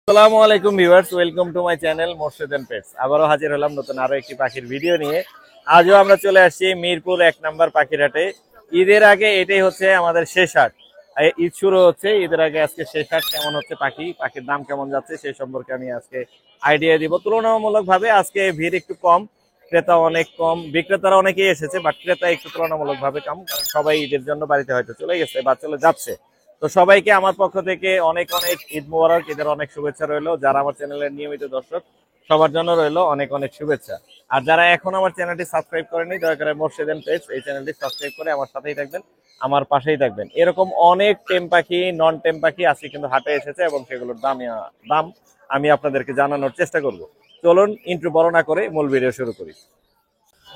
আসসালামু আলাইকুম viewers, welcome to my channel Morshed and pets. আবারও হাজির হলাম নতুন আরো একটি পাখির ভিডিও নিয়ে। আজও আমরা চলে আসছি মিরপুর 1 নম্বর পাখির হাটে। ঈদের আগে এটাই হচ্ছে আমাদের শেষ হাট। ঈদ শুরু হচ্ছে, ঈদের আগে আজকে শেষ হাট। কেমন হচ্ছে পাখির দাম কেমন যাচ্ছে সেই সম্পর্কে আমি আজকে আইডিয়া দিব। তুলনামূলক ভাবে আজকে ভিড় একটু কম, ক্রেতা অনেক কম, বিক্রেতারা অনেকেই এসেছে, বাট ক্রেতা একটু তুলনামূলক ভাবে কম। সবাই ঈদের জন্য বাড়িতে হয়তো চলে গেছে বা চলে যাচ্ছে। তো সবাইকে আমার পক্ষ থেকে অনেক অনেক ঈদ মোবারক, ঈদের অনেক শুভেচ্ছা রইলো। যারা আমার চ্যানেলের নিয়মিত দর্শক সবার জন্য রইলো অনেক অনেক শুভেচ্ছা। আর যারা এখন আমার চ্যানেলটি সাবস্ক্রাইব করেনি, দয়া করে মোর্শেদ এন্ড পেটস এই চ্যানেলটি সাবস্ক্রাইব করে আমার সাথেই থাকবেন, আমার পাশেই থাকবেন। এরকম অনেক টেম পাখি, নন টেম পাখি আজকে কিন্তু হাটে এসেছে এবং সেগুলোর দাম আমি আপনাদেরকে জানানোর চেষ্টা করব। চলুন ইন্ট্রো বড় না করে মূল ভিডিও শুরু করি।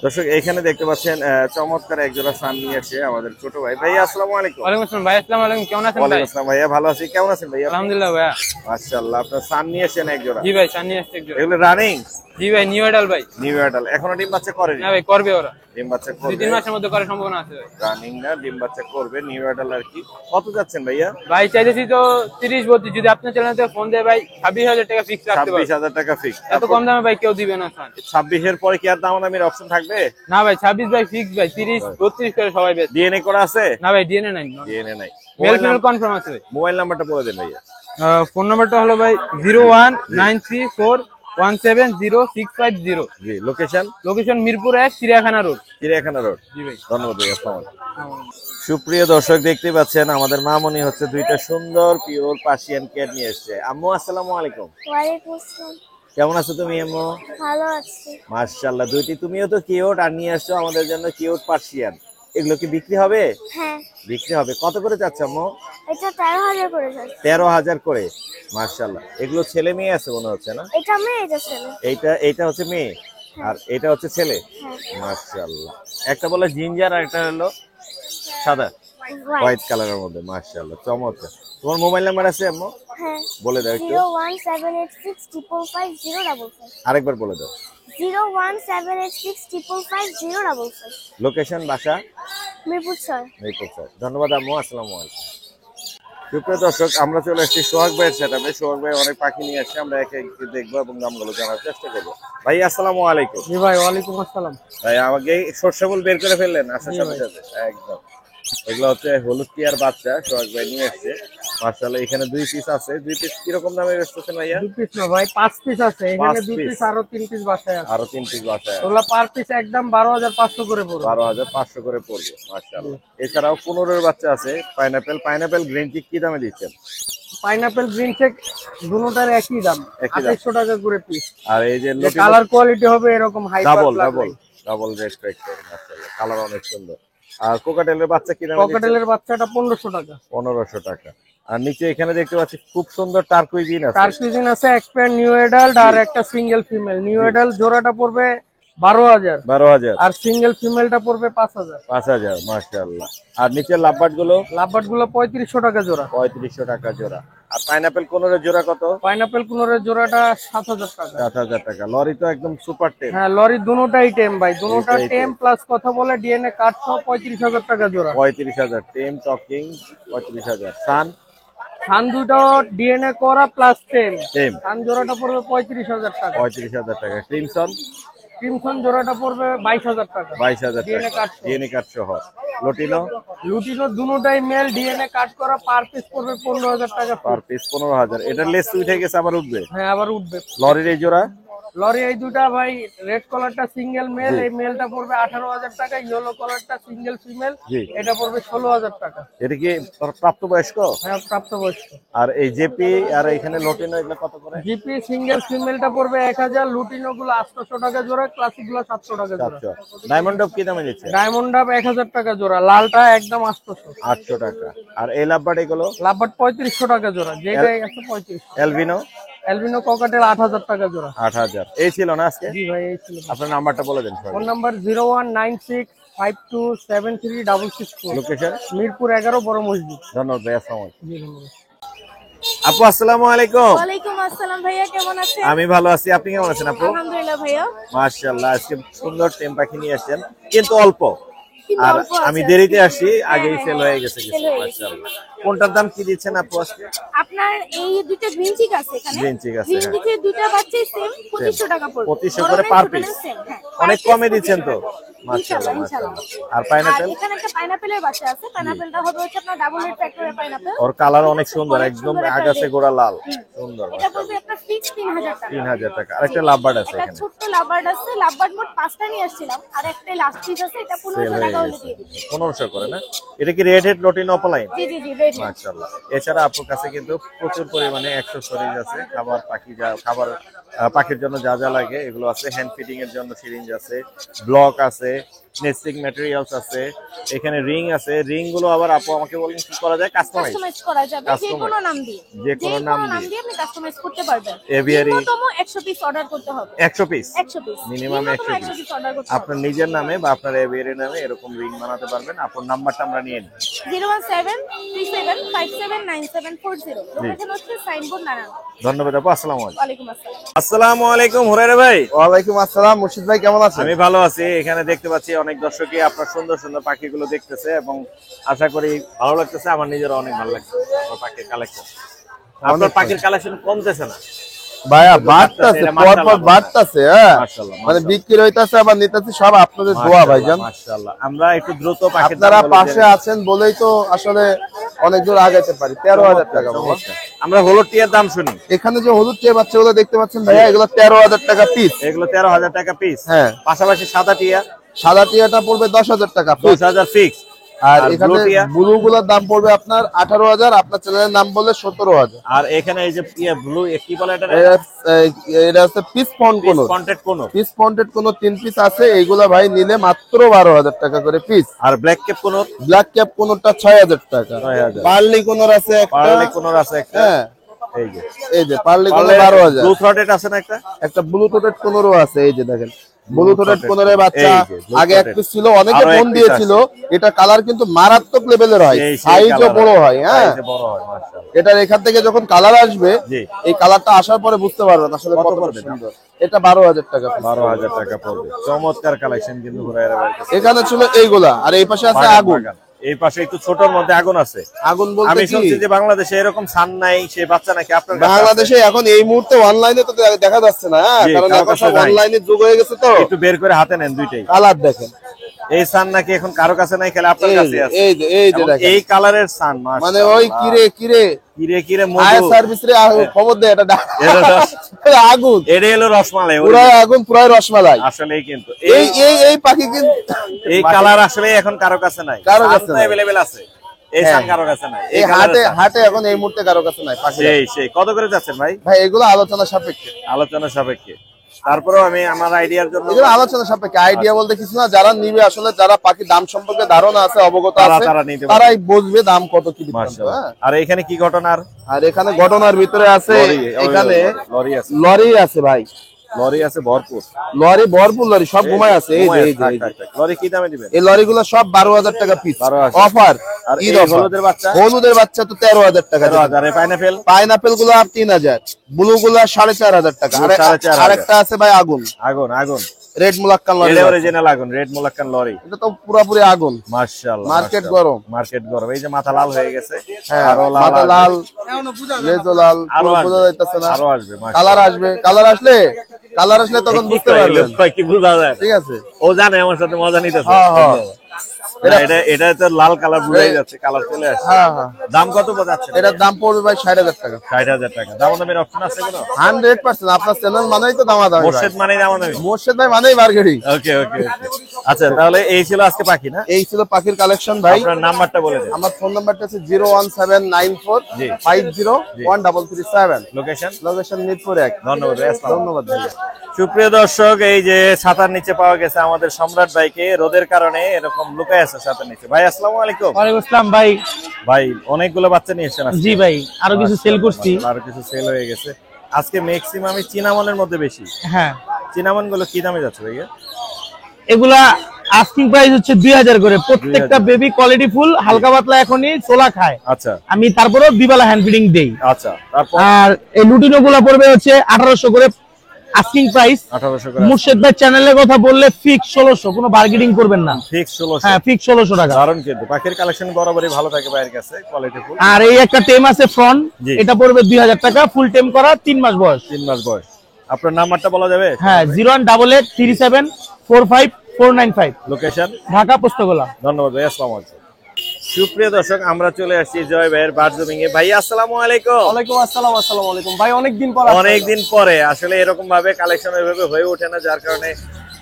দর্শক, এখানে দেখতে পাচ্ছেন চমৎকার একজোড়া সান নিয়ে এসে আমাদের ছোট ভাই। ভাইয়া আসসালামু আলাইকুম। ওয়ালাইকুম আসসালাম ভাই। আসসালামু আলাইকুম, কেমন আছেন ভাই? ওয়ালাইকুম আসসালাম ভাইয়া, ভালো আছি। কেমন আছেন ভাইয়া? আলহামদুলিল্লাহ ভাইয়া। মাশাআল্লাহ, আপনার সান নিয়ে এসেছেন একজোড়া। জি ভাই, সানি আসছে একজন। এগুলো রানিং? জি ভাই, নিউ এডাল ভাই। নিউ অ্যাডাল্ট, এখনো ডিম বাচ্চা করেনি? না ভাই, করবে ওরা। ডিম বাচ্চা করবে 2-3 মাসের মধ্যে করার সম্ভাবনা আছে ভাই। রানিং না, ডিম বাচ্চা করবে, নিউ অ্যাডাল্ট আর কি। কত যাচ্ছেন ভাইয়া? ভাই চাইতেছি তো 30-32, যদি আপনার চ্যানেল থেকে ফোন দেয় ভাই 26,000 টাকা ফিক্স রাখতে পারবেন। 26,000 টাকা ফিক্স। এত কম দামে ভাই কেউ দিবে না স্যার। 26 এর পরে কি আর দামাদামির অপশন থাকবে? না ভাই, 26 ভাই ফিক্স ভাই, 30-32 করে সবাই বেচে। ডিএনএ করা আছে? না ভাই, ডিএনএ নাই। ডিএনএ নাই। মেল ফিমেল কনফার্ম আছে ভাই। মোবাইল নাম্বারটা বলে দেন ভাইয়া। ফোন নাম্বারটা হলো ভাই 01934170650। জি, লোকেশন? লোকেশন মিরপুর 1, চিড়িয়াখানা রোড। চিড়িয়াখানা রোড। জি ভাই, ধন্যবাদ ভাইয়া, আসসালামু আলাইকুম। সুপ্রিয় দর্শক, দেখতে পাচ্ছেন আমাদের মামনি হচ্ছে দুইটা সুন্দর পিওর পার্সিয়ান ক্যাট নিয়ে এসেছে। আম্মু আসসালামু আলাইকুম। ওয়ালাইকুম আসসালাম। কেমন আছো তুমি আম্মু? ভালো আছি। মাশাআল্লাহ, দুইটি তুমিও তো কিউট আর নিয়ে আসছো আমাদের জন্য কিউট পার্সিয়ান। এগুলো কি বিক্রি হবে? হ্যাঁ, বিক্রি হবে। কত করে যাচ্ছ আম্মু? এটা 13,000 করে যাচ্ছে। 13,000 করে। মাশাআল্লাহ, এগুলো ছেলে মেয়ে আছে মনে হচ্ছে না? এটা মেয়ে, এটা ছেলে। এইটা হচ্ছে মেয়ে আর এটা হচ্ছে ছেলে। হ্যাঁ, মাশাআল্লাহ, একটা বলে জিঞ্জার আর একটা হলো সাদা, হোয়াইট কালারের মধ্যে। মাশাআল্লাহ, চমৎকার। তোমার মোবাইল নাম্বার আছে আম্মু? হ্যাঁ, বলে দাও একটু। 01786555055। আরেকবার বলে দাও। 01786555055। লোকেশন বাসা? মিরপুর 6। ধন্যবাদ আম্মু, আসসালামু আলাইকুম। সুপ্রিয় দর্শক, আমরা চলে এসেছি সোহাগ ভাইয়ের সেটআপে। সোহাগ ভাই অনেক পাখি নিয়ে আসছে, আমরা একে একে দেখবো এবং দামগুলো জানার চেষ্টা করবো। ভাই আসসালামু আলাইকুম। জি ভাই, ওয়ালাইকুম আসসালাম। ভাই আমাকে সর্ষে ফুল বের করে ফেললেন আসার সাথে সাথে একদম। এগুলো হচ্ছে হলুদ টিয়ার বাচ্চা, সোহাগ ভাই নিয়ে এসছে। মাশাআল্লাহ, এখানে 2 পিস আছে। 2 পিস কিরকম দামে বেচতেছেন ভাইয়া? 2 পিস না ভাই, 5 পিস আছে এখানে। 5 2 পিস। পিস আরো 3 পিস বাসায় আছে। আরো 3 পিস বাসায় আছে। ওগুলা পার পিস একদম 12,500 করে পড়বে। 12,500 করে পড়বে। মাশাআল্লাহ, এছাড়াও 15 এর বাচ্চা আছে। পাইনাপেল গ্রিন চিক কি দামে দিচ্ছেন? পাইনাপেল গ্রিন চেক দুটোটার একই দাম, একই দাম। 2800 টাকা করে পিস। আর এই যে কালার কোয়ালিটি হবে এরকম hyper double black. Red factor. মাশাআল্লাহ, কালার অনেক সুন্দর। আর কোকাটেলের বাচ্চা কি দামে? ককাটেলের বাচ্চাটা 1500 টাকা। 1500 টাকা। আর নিচে এখানে দেখতে পাচ্ছি খুব সুন্দর টার্কুইজিন আছে। টার্কিজিন আছে, এক্সপেয়ার নিউ এডাল্ট আর একটা সিঙ্গেল ফিমেল। নিউ এডাল্ট জোড়াটা পড়বে 12,000, 12,000। আর সিঙ্গেল ফিমেলটা পড়বে 5,000। 5,000। মাশাআল্লাহ। আর নিচের লাভবার্ড গুলো? লাভবার্ড গুলো 3500 টাকা জোড়া। 3500 টাকা জোড়া। আর পাইনাপেল কোনের জোড়া কত? পাইনাপেল কুনোরের জোড়াটা 7,000 টাকা। 7,000 টাকা। লরি তো একদম সুপার টেম। হ্যাঁ, লরি দুটোটাই টেম ভাই, দুটোটা দুটোটাই টেম টেম। প্লাস কথা বলে ডিএনএ কার্ড সহ 35,000 টাকা জোড়া। 35,000 টেম টকিং। 35,000 সান? থান দুটো ডিএনএ করা প্লাস টেম। টেম থান জোড়াটা পড়বে 35,000 টাকা। 35,000 টাকা। ক্রিমসন? ক্রিমসন জোড়াটা পড়বে 22,000 টাকা। 22,000 ডিএনএ টাকা। কার্ড সহ। ডিএনএ কার্ড সহ। লটিনো? লুটিনো দুটোটাই মেল, ডিএনএ কার্ড করা, পার পিস পড়বে 15,000 টাকা। Per piece 15,000। এটা লেস উঠে গেছে, আবার উঠবে। হ্যাঁ, আবার উঠবে। লরির এই জোড়া? লরি এই দুটা ভাই, রেড কলারটা সিঙ্গেল মেল, এই মেলটা পড়বে 18,000 টাকা। ইয়েলো কলারটা সিঙ্গেল ফিমেল, জি। এটা পড়বে 16,000 টাকা। এটা কি প্রাপ্তবয়স্ক? হ্যাঁ, প্রাপ্তবয়স্ক। আর এই জেপি আর এখানে লটিনো এগুলো কত করে? জিপি সিঙ্গেল ফিমেলটা পড়বে 1,000, লুটিনো গুলো 800 টাকা জোড়া, ক্লাসিক গুলো 700 টাকা জোড়া। 700। ডায়মন্ড অফ কি দামে দিচ্ছে? ডায়মন্ড ডাব 1,000 টাকা জোড়া, লালটা একদম 800। 800 টাকা। আর এই লাভবার্ড এগুলো? লাভবার্ড 3500 টাকা জোড়া, যেটাই আছে 3500। এলভিনো? এলবিনো ককাটেল 8,000 টাকা জোড়া। 8,000। এই ছিল না আজকে? জি ভাই, এই ছিল। আপনার নাম্বারটা বলে দেন সবাই। Phone number 01965273664। লোকেশন? মিরপুর 11, বড় মসজিদ। ধন্যবাদ ভাই, আসসালামু আলাইকুম। জি, ধন্যবাদ। আপু আসসালামু আলাইকুম। ওয়ালাইকুম আসসালাম ভাইয়া, কেমন আছেন? আমি ভালো আছি, আপনি কেমন আছেন আপু? আলহামদুলিল্লাহ ভাইয়া। মাশাআল্লাহ, আজকে সুন্দর টেম পাখি নিয়ে আসছেন কিন্তু অল্প। কিন্তু আর অল্প আছে। আমি দেরিতে আসি, আগেই হ্যাঁ, সেল হয়ে গেছে কিছু। sell হয়ে গেছে। মাশাআল্লাহ। কোনটার দাম কি দিচ্ছেন আপু আজকে? আপনার এই দুইটা গ্রিন চিক আছে এখানে। Green chick আছে, গ্রিন হ্যাঁ। চিকের দুইটা বাচ্চাই সেম 2500 টাকা পড়বে। 2500 করে per piece। অনেক কমে দিচ্ছেন তো। মাশাআল্লাহ, ইনশাআল্লাহ। মাশাআল্লাহ। আর পাইনাপেল? এখানে একটা পাইনাপেলের বাচ্চা আছে। পাইনাপেলটা হবে হচ্ছে আপনার ডাবল রেড ফ্যাক্টরি পাইনাপেল। ওর কালার অনেক সুন্দর, অনেক একদম সুন্দর একটা আগাছে red। গোড়া লাল, সুন্দর। এটা পড়বে আপনার ফিক্স 3000 টাকা। 3000 টাকা। আরেকটা লাভবার্ড আছে এটা এখানে, ছোট্ট লাভবার্ড আছে। লাভবার্ড মোট 5টা নিয়ে আসছিলাম। আর একটা লাস্ট পিস আছে, এটা সেল 1500 হয়ে টাকা হলে গেছে। দিয়ে দিচ্ছি। 1500 করে না? এটা কি রেড হেড লটিন অফলাইন? জি জি জি রেড। মাশাআল্লাহ। এছাড়া আপুর কাছে কিন্তু প্রচুর পরিমাণে অ্যাকসেসরিজ আছে, খাবার পাখির জন্য যা যা লাগে এগুলো আছে। হ্যান্ড ফিডিং এর জন্য সিরিঞ্জ আছে, ব্লক আছে, নেস্টিং ম্যাটেরিয়ালস আছে, এখানে রিং আছে। রিং গুলো আবার আপু আমাকে বলেন কি করা যায়? কাস্টমাইজ কাস্টমাইজ করা যাবে যে Customize। কোনো নাম দিয়ে। যে কোনো নাম দিয়ে আপনি কাস্টমাইজ করতে পারবেন। Aviary- ন্যূনতম 100 পিস অর্ডার করতে হবে। 100 piece 100 piece minimum 100 piece. Piece order করতে হবে। আপনার নিজের নামে বা আপনার এভিয়ারি নামে এরকম রিং বানাতে পারবেন। আপনার নাম্বারটা আমরা নিয়ে নিই। 01737579740। লোকেশন হচ্ছে সাইনবোর্ড নারায়ণ। ধন্যবাদ আপু, আসসালামু আলাইকুম। ওয়ালাইকুম আসসালাম। আসসালামু আলাইকুম হুরায়রা ভাই। ওয়ালাইকুম আসসালাম মুর্শিদ ভাই, কেমন আছেন? আমি ভালো আছি। এখানে দেখতে পাচ্ছি অনেক দর্শকই আপনার সুন্দর সুন্দর পাখিগুলো দেখতেছে এবং আশা করি ভালো লাগতেছে। আমার নিজেরও অনেক ভালো লাগছে আপনার পাখির কালেকশন। আপনার পাখির কালেকশন কমতেছে না ভাইয়া বাড়তাছে, এটা পর পর মাশাআল্লাহ। বাড়তাছে, হ্যাঁ মাশাআল্লাহ, মানে মাশাআল্লাহ। বিক্রি হইতাছে আবার নিতেছি, সব আপনাদের দোয়া ভাইজান। মাশাআল্লাহ। আমরা একটু দ্রুত পাখির দাম আপনারা বলে পাশে দিই। আছেন বলেই তো আসলে অনেক দূর আগাইতে পারি। 13,000 টাকা বাবা। চমৎকার। আমরা হলুদ টিয়ার দাম শুনি। এখানে যে হলুদ টিয়া বাচ্চাগুলো দেখতে পাচ্ছেন ভাইয়া, এগুলো 13,000 টাকা পিস। এগুলো 13,000 টাকা পিস। হ্যাঁ। পাশাপাশি সাদা টিয়া সাদা টিয়াটা পড়বে 10,000 টাকা পিস। 10,000 ফিক্স। আর আর এখানে blue টিয়া? ব্লু গুলোর দাম পড়বে আপনার 18,000, আপনার চ্যানেলের নাম বললে 17,000। আর এখানে এই যে ব্লু কি বলে এটা? এটা হচ্ছে পিস পন্ড কোন কন্ট্যাক্ট কোন? পিস পন্ডেড কোন 3 পিস আছে, এইগুলা ভাই নিলে মাত্র 12,000 টাকা করে পিস। আর ব্ল্যাক ক্যাপ কোন? ব্ল্যাক ক্যাপ কোনটা 6,000 টাকা। 6,000। পার্লি কোনর আছে একটা, পার্লে কোন আছে একটা? হ্যাঁ এই যে এই যে পার্লি কোনর 12,000। ব্লু থ্রটেড আছে না একটা? একটা ব্লুটুথের কোনরও আছে, এই যে দেখেন ব্লুটুথের কোনরের বাচ্চা এই যে, blue আগে এক throated। পিস ছিল, অনেকে আরো এক ফোন piece দিয়েছিল। এটা কালার কিন্তু মারাত্মক লেভেলের হয়, সেই সাইজও colour বড় হয়। হ্যাঁ, সাইজে বড় হয় মাশাআল্লাহ। এটার এখান থেকে যখন কালার আসবে, জি। এই কালারটা আসার পরে বুঝতে পারবেন আসলে কত কত পড়বে সুন্দর। এটা 12,000 টাকা piece। 12,000 টাকা পড়বে। চমৎকার কালেকশন কিন্তু হুরায়রা ভাইয়ের কাছে। এখানে ছিল এইগুলা, আর এই পাশে আছে বাগান, আগুন। বাগান। এই পাশে একটু ছোটর মধ্যে আগুন আছে। আগুন বলতে আমি কি, শুনছি যে বাংলাদেশে এরকম সান নাই, সেই বাচ্চা নাকি আপনার কাছে আছে? বাংলাদেশে এখন এই মুহূর্তে অনলাইনে তো দেখা যাচ্ছে না, হ্যাঁ, জি, কারণ কারো এখন কাছে সব নাই। অনলাইনের যুগ হয়ে গেছে তো। একটু বের করে হাতে নেন দুইটাই। কালার দেখেন, এই সান নাকি এখন কারো কাছে নাই, খেলে আপনার এই কাছে যে, আছে। এই যে, এই যে এবং দেখেন, এই কালারের সান মানে ওই কিরে কিরে কিরে কিরে ফায়ার মধু। সার্ভিস রে খবর দে, এটা এটা রস- আগুন, এটা হলো রসমালাই। পুরাই আগুন, পুরাই রসমালাই। আসলেই কিন্তু এই এই এই পাখি কিন্তু এই কালার আসলে এখন কারো কাছে নাই। কারো কাছে নাই। अवेलेबल আছে। এই হ্যাঁ। সান কারো কাছে নাই। এই colour হাটে এর সান। হাটে এখন এই মুহূর্তে কারো কাছে নাই পাখি। সেই কত করে যাচ্ছেন ভাই? ভাই এগুলো আলোচনা সাপেক্ষে, আলোচনা সাপেক্ষে। তারপরেও আমি আমার আইডিয়ার জন্য এগুলো আলোচনা সাপেক্ষে, আইডিয়া বলতে কিছু না। যারা নিবে আসলে, যারা পাখি দাম সম্পর্কে ধারণা আছে, অবগত আছে, তারা নিতে পারবে। তারাই বুঝবে দাম কত কি বৃত্তান্ত, মাশাআল্লাহ। হ্যাঁ। আর এখানে কি ঘটনার? আর এখানে ঘটনার ভিতরে আছে, এখানে লরি আছে। লরি আছে ভাই, লরি আছে ভরপুর। লরি ভরপুর, লরি সব ঘুমায় আছে। এই যে এই যে, এই যে। লরি কি দামে দিবেন? এই লরিগুলো সব 12,000 টাকা পিস 12,000 অফার। আর ঈদ এই অফার। হলুদের বাচ্চা? হলুদের বাচ্চা তো 13,000 টাকা। 13,000 এর পাইনাপেল? পাইনাপেল গুলো 3,000, ব্লু গুলো 4,500 টাকা। Blue 4,500 আরেকটা আছে ভাই আগুন, আগুন আগুন। Red মুলাক্কান lorry. এটা অরিজিনাল আগুন, রেড মুলাক্কান লরি। এটা তো পুরোপুরি আগুন, মাশাআল্লাহ। মার্কেট মাশাআল্লাহ। গরম। মার্কেট গরম। এই যে মাথা লাল হয়ে গেছে। হ্যাঁ, আরো মাথা আসবে। লাল, লেজও লাল, আরো পুরো আসবে। বোঝা যাইতেছে না। আরো আসবে মাশাআল্লাহ। কালার আসবে, কালার আসলে তখন বুঝতে পারবেন। কি বুঝা যায়? ঠিক আছে, ও জানে আমার সাথে মজা নিতেছে। হ্যাঁ হ্যাঁ না, এটা তো লাল কালার বুঝাই যাচ্ছে, কালার চলে আসছে। হ্যাঁ হ্যাঁ। দাম কত বোঝাচ্ছে? এটার দাম পড়বে ভাই 60,000 টাকা। 60,000 টাকা। দামাদামির অপশন আছে কোনো? 100%। আপনার চ্যানেল মানেই তো দামাদামি ভাই। মোর্শেদ মানে দামাদামি। মোর্শেদ ভাই মানেই মার্কেটিং। ওকে ওকে ওকে। আচ্ছা তাহলে এই ছিল আজকে পাখি না? এই ছিল পাখির কালেকশন ভাই। আপনার নাম্বারটা বলে দেন। আমার ফোন নাম্বারটা হচ্ছে 01794501337। লোকেশন? লোকেশন মিরপুর 1। ধন্যবাদ ভাই, আসসালামু আলাইকুম। ধন্যবাদ ভাইয়া। সুপ্রিয় দর্শক, এই যে ছাতার নিচে পাওয়া গেছে আমাদের সম্রাট ভাইকে। রোদের কারণে এরকম লুকায় আছে ছাতার নিচে। ভাই আসসালামু আলাইকুম। ওয়ালাইকুম আসসালাম ভাই। ভাই অনেকগুলো বাচ্চা নিয়ে এসেছেন আজকে। জি ভাই, আরো কিছু সেল করছি। আরো কিছু সেল হয়ে গেছে আজকে। ম্যাক্সিমামই চিনামনের মধ্যে বেশি। হ্যাঁ, চিনামন গুলো কি দামে যাচ্ছে ভাইয়া? এগুলা আস্কিং প্রাইস হচ্ছে 2000 করে। প্রত্যেকটা 2000 বেবি কোয়ালিটি ফুল, হালকা পাতলা এখনই ছোলা খায়। আচ্ছা আমি তারপরেও দুবেলা হ্যান্ড ফিডিং দেই। আচ্ছা। তারপর আর এই লুটিনো গুলা পড়বে হচ্ছে 1800 করে আস্কিং প্রাইস 1800 করে মুর্শেদ ভাই চ্যানেলের কথা বললে ফিক্স 1600, কোনো বার্গেনিং করবেন না। ফিক্স 1600। হ্যাঁ ফিক্স 1600 টাকা। দারুন, কিন্তু পাখির কালেকশন বরাবরই ভালো থাকে ভাইয়ের কাছে, কোয়ালিটি ফুল। আর এই একটা টেম আছে ফ্রন্ট, জি। এটা পড়বে 2000 টাকা, ফুল টেম করা, 3 মাস বয়স। 3 মাস বয়স। আপনার নাম্বারটা বলা যাবে? হ্যাঁ 01883745495, লোকেশন ঢাকা পোস্তগোলা। ধন্যবাদ ভাই, আসসালামু আলাইকুম। সুপ্রিয় দর্শক, আমরা চলে আসছি জয় ভাইয়ের বারজুমিং এ। ভাই আসসালামু আলাইকুম। ওয়ালাইকুম আসসালাম। আসসালামু আলাইকুম ভাই, অনেকদিন পর অনেকদিন পরে আসলে এরকম ভাবে কালেকশন ওইভাবে হয়ে ওঠে না, যার কারণে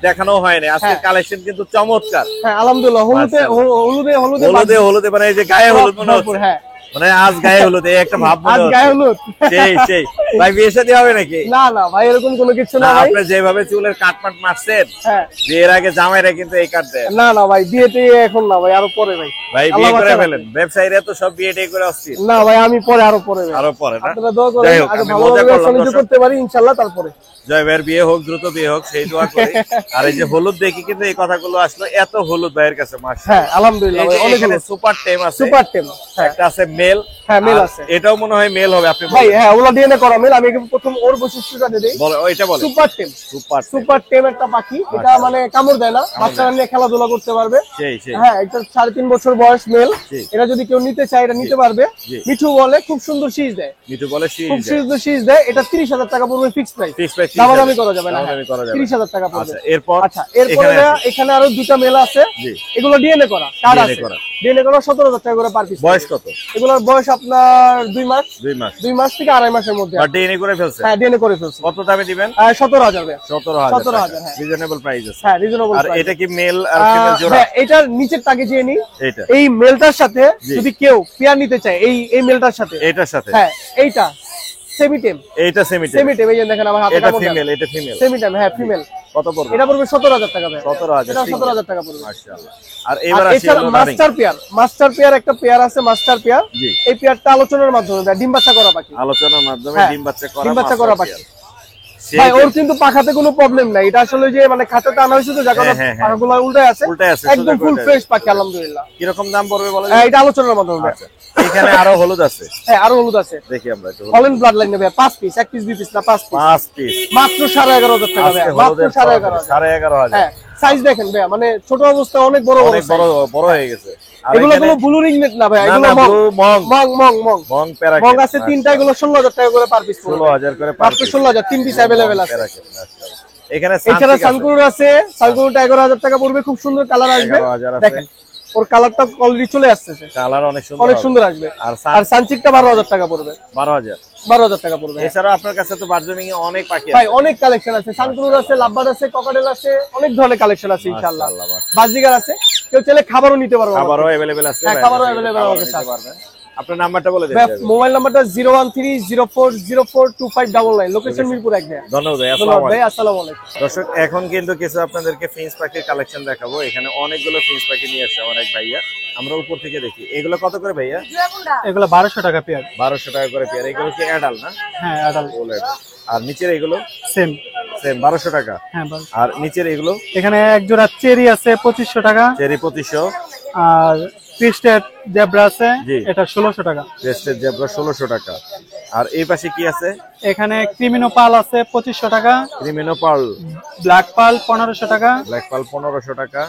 দেখানো হয়নি। আজকে কালেকশন কিন্তু চমৎকার। হ্যাঁ আলহামদুলিল্লাহ, হলুদে হলুদে হলুদে হলুদে হলুদে মানে এই যে গায়ে হলুদ মনে হচ্ছে, হ্যাঁ মানে আজ গায়ে হলুদ, এই একটা ভাব মনে আজ হচ্ছে। গায়ে হলুদ। সেই সেই ভাই, বিয়ে শাদী হবে নাকি? না না ভাই, এরকম কোনো কিছু না, না ভাই। আপনি যেভাবে চুলের কাটমাট মারছেন, হ্যাঁ বিয়ের আগে জামাইরা কিন্তু এই কাট দেয়। না না ভাই, বিয়েতে এখন না ভাই, আরো পরে ভাই। ভাই আল্লাহ বিয়ে করে বাঁচাবে। ফেলেন, ব্যবসায়ীরা তো সব বিয়ে টিয়ে করে আসছে। না ভাই, আমি পরে আরো পরে ভাই। আরো পরে না? আপনারা দোয়া করেন যাই হোক, আগে আমি ভালোভাবে মজা করলাম বাণিজ্য দর্শক। করতে পারি ইনশাআল্লাহ, তারপরে জয় ভাইয়ের বিয়ে হোক, দ্রুত বিয়ে হোক, সেই দোয়া করি। আর এই যে হলুদ দেখি কিন্তু এই কথাগুলো আসলো, এত হলুদ ভাইয়ের কাছে মাশাআল্লাহ। হ্যাঁ আলহামদুলিল্লাহ ভাই, অনেক এখানে সুপার টেম আছে, সুপার টেম। হ্যাঁ একটা আছে মেল। হ্যাঁ মেল আর আছে এটাও মনে হয় মেল হবে, আপনি ভাই। বলেন। হ্যাঁ ওগুলো ডিএনএ করা মেল। আমি প্রথম ওর বৈশিষ্ট্যটা দেই। বলো, ওইটা বলে। সুপার টেম। সুপার সুপার টেম একটা পাখি, এটা মানে কামড় দেয় না, বাচ্চারা নিয়ে খেলাধুলা করতে পারবে। সেই সেই হ্যাঁ এটা 3.5 বছর বয়স মেল। জি। এটা যদি কেউ নিতে চায় এটা নিতে পারবে। জি। মিঠু বলে, খুব সুন্দর শীষ দেয়, মিঠু বলে খুব সুন্দর শীষ দেয়। এটা 30,000 টাকা পড়বে ফিক্স প্রাইস। ফিক্স প্রাইস দামাদামি করা যাবে না। দামাদামি করা যাবে। 30,000 টাকা পড়বে। আচ্ছা, এরপর আচ্ছা এরপরে এখানে আছে। এখানে আরো দুটো মেল আছে। জি। এগুলো ডিএনএ করা, কার্ড DNA আছে। করা। ডিএনএ করা 17,000 টাকা করে পার পিস। বয়স কত? এগুলোর বয়স আপনার 2 মাস। 2 মাস। 2 মাস থেকে 2.5 মাসের মধ্যে। আর ডিএনএ করে ফেলছে? হ্যাঁ ডিএনএ করে ফেলছে। কত দামে দিবেন? 17,000 টাকা। 17,000। 17,000, হ্যাঁ। রিজনেবল প্রাইস আছে। হ্যাঁ রিজনেবল। আর এটা কি মেল আর ফিমেল জোড়া? হ্যাঁ এটার নিচের টাকে যে নি, এটা এই মেলটার সাথে জি। যদি কেউ পেয়ার নিতে চায় এই মেলটার সাথে, এটার সাথে? হ্যাঁ এইটা সেমিটেম। এইটা সেমিটেম। সেমিটেম এই যে দেখেন আমার হাতে এটা কামড় ফিমেল, এটা ফিমেল। সেমিটেম। হ্যাঁ ফিমেল। কত পড়বে? এটা পড়বে 17,000 টাকা ভাই। 17,000। এটা 17,000 টাকা পড়বে। মাশাআল্লাহ। আর এবার আর আসি এছাড়া হলো রানিং। মাস্টার পেয়ার একটা পেয়ার আছে, মাস্টার পেয়ার। জি। এই পেয়ারটা আলোচনার মাধ্যমে দেয়, ডিম বাচ্চা করা পাখি। আলোচনার মাধ্যমে হ্যাঁ, ডিম বাচ্চা করা, ডিম বাচ্চা করা পাখি। সেই ভাই ওর কিন্তু পাখাতে কোনো প্রবলেম নাই। এটা আসলে যে মানে খাঁচাতে আনা হয়েছে তো, যার কারণে হ্যাঁ, হ্যাঁ। পাখাগুলো উল্টায় আছে। উল্টায় আছে, একদম সোজা ফুল করে ফ্রেশ পাখি আলহামদুলিল্লাহ। কিরকম দাম পড়বে বলেন? হ্যাঁ এটা আলোচনার মাধ্যমে দেয়। আচ্ছা, এখানে আরো হলুদ আছে, হ্যাঁ আরো হলুদ আছে। দেখি আমরা একটু। হল্যান্ড ব্লাড লাইন নেবে 5 পিস, 1 পিস 2 পিস না 5 পিস, 5 পিস মাত্র 11,500 টাকা ভাই, আজকে মাত্র হলুদের 11,500। 11,500। হ্যাঁ সাইজ দেখেন ভাই, মানে ছোট অবস্থা অনেক বড় বড় অনেক বড় size। বড় হয়ে গেছে। আর এগুলো এখানে- কোনো ব্লু রিং নেট না ভাই, না, এগুলো না, মং blue মং। মং মং মং মং প্যারাকেট। মং আছে তিনটা, এগুলো 16,000 টাকা করে পার পিস। 16,000 করে per মাত্র piece। 16,000, 3 পিস अवेलेबल আছে। প্যারাকেট, মাশাআল্লাহ। এখানে এছাড়া সানসিক আছে। সানকুর আছে, সানকুরটা 11,000 টাকা পড়বে, খুব সুন্দর কালার আসবে। 11,000 আছে। দেখেন ওর কালারটা অলরেডি চলে আসছে, কালার অনেক সুন্দর অনেক হবে। সুন্দর আসবে। আর আর সানচিকটা 12,000 টাকা পড়বে, 12,000। 12,000 টাকা পড়বে। এছাড়া আপনার কাছে তো বারজুমিং এ অনেক পাখি ভাই আছে। অনেক কালেকশন আছে, সানকুর আছে, লাভবার্ড আছে, ককাটেল আছে, অনেক ধরনের কালেকশন আছে ইনশাআল্লাহ। মাশাআল্লাহ। বাজিগার আছে, কেউ চাইলে খাবারও নিতে পারবে। খাবারও अवेलेबल আছে। হ্যাঁ, ভাই, খাবারও আপনি available খাবারও আমাদের নিতে কাছে। পারবেন। আপনার নাম্বারটা বলে দিন। মোবাইল নাম্বারটা 01304042599, লোকেশন মিরপুর 1। ধন্যবাদ ভাই, আসসালামু ধন্যবাদ ভাই, আলাইকুম। আসসালামু আলাইকুম। দর্শক, এখন কিন্তু কিছু আপনাদেরকে ফিন্স পাখির কালেকশন দেখাবো। এখানে অনেকগুলো ফিন্স পাখি নিয়ে আসছে আমার এক ভাইয়া। আমরা উপর থেকে দেখি এগুলো কত করে ভাইয়া? এগুলো 1200 টাকা পেয়ার। 1200 টাকা করে পেয়ার। এগুলো কি অ্যাডাল না? হ্যাঁ অ্যাডাল্ট ফুল অ্যাডাল। আর নিচের এগুলো সেম। সেম 1200 টাকা। হ্যাঁ আর নিচের এগুলো? এখানে এক জোড়া চেরি আছে 2500 টাকা, চেরি 2500। আর ক্রিস্টেড জেব্রা আছে, জি। এটা 1600 টাকা। রেস্টেড জেব্রা 1600 টাকা। আর এই পাশে কি আছে? এখানে ক্রিমিনো পাল আছে 2500 টাকা, ক্রিমিনো পার্ল, ব্ল্যাক পাল 1500 টাকা, ব্ল্যাক পার্ল 1500 টাকা।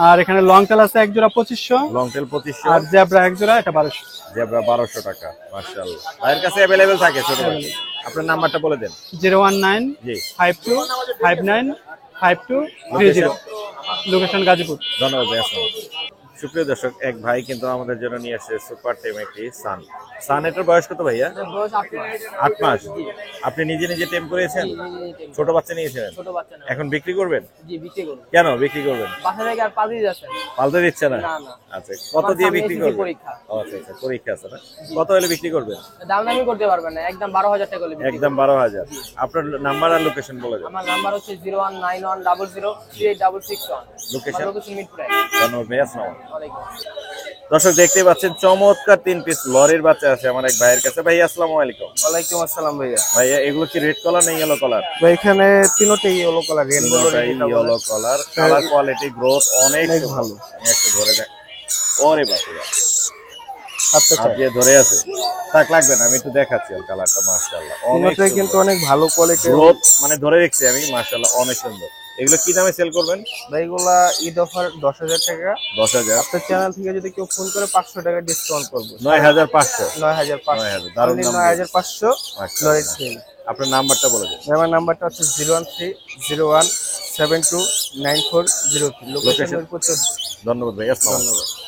আর এখানে লং টেল আছে এক জোড়া 2500, লং টেল 2500। আর জেব্রা এক জোড়া এটা 1200। জেব্রা 1200 টাকা। মাশাআল্লাহ, ভাইয়ের কাছে अवेलेबल থাকে ছোট পাখি। আপনার নাম্বারটা বলে দেন। 019 জি। 52 59 5230, লোকেশন গাজীপুর। ধন্যবাদ ভাই, আসসালামু আলাইকুম। সুপ্রিয় দর্শক, এক ভাই কিন্তু আমাদের জন্য নিয়ে আসছে সুপার টেম একটি সান। সান এটার বয়স কত ভাইয়া? 8 মাস। আপনি নিজে নিজে টেম করেছেন? ছোট বাচ্চা নিয়েছিলেন? ছোট বাচ্চা না। এখন বিক্রি করবেন? জি বিক্রি করব। কেন বিক্রি করবেন? বাসা থেকে আর পালিয়ে যাচ্ছে না। পালতে দিচ্ছে না? না, না। আচ্ছা, কত দিয়ে আমার বিক্রি সামনে করবেন? পরীক্ষা। ও আচ্ছা আচ্ছা, পরীক্ষা আছে না? কত হলে বিক্রি করবেন? দাম দামি করতে পারবেন না, একদম 12,000 টাকা হলে বিক্রি একদম 12,000। আপনার নাম্বার আর লোকেশন বলে দেন। আমার নাম্বার হচ্ছে 01910038661। লোকেশন? লোকেশন মিরপুর 1। ধন্যবাদ ভাই, আসসালামু আলাইকুম। ওয়ালাইকুম। দর্শক, দেখতেই পাচ্ছেন চমৎকার 3 পিস লরির বাচ্চা আছে আমার এক ভাইয়ের কাছে। ভাই আসসালামু আলাইকুম। ওয়ালাইকুম আসসালাম ভাইয়া। ভাইয়া এগুলো কি রেড কালার না ইয়েলো কালার? ভাই এখানে তিনটাই yellow colour, rainbow yellow colour. Colour quality growth অনেক ভালো। আমি একটু ধরে দেখ। ওরে বাপ রে বাপ। 7 হাত দিয়ে ধরে আছে, তাক লাগবে না, আমি একটু দেখাচ্ছি কালারটা। মাশাআল্লাহ অনেক তিনটাই কিন্তু অনেক ভালো কোয়ালিটির। গ্রোথ মানে ধরে রেখেছি আমি, মাশাআল্লাহ অনেক সুন্দর। এগুলো কি দামে সেল করবেন? ভাইগুলা ঈদ অফার 10,000 টাকা। 10,000। আপনার চ্যানেল থেকে যদি কেউ ফোন করে 500 টাকা ডিসকাউন্ট করব। 9,500। 9,500 দারুণ দাম। 9,500 লরি সেল। আপনার নাম্বারটা বলে দিন। আমার নাম্বারটা হচ্ছে 01301729403। লোকেশন মিরপুর 14। ধন্যবাদ ভাই, আসসালামু আলাইকুম।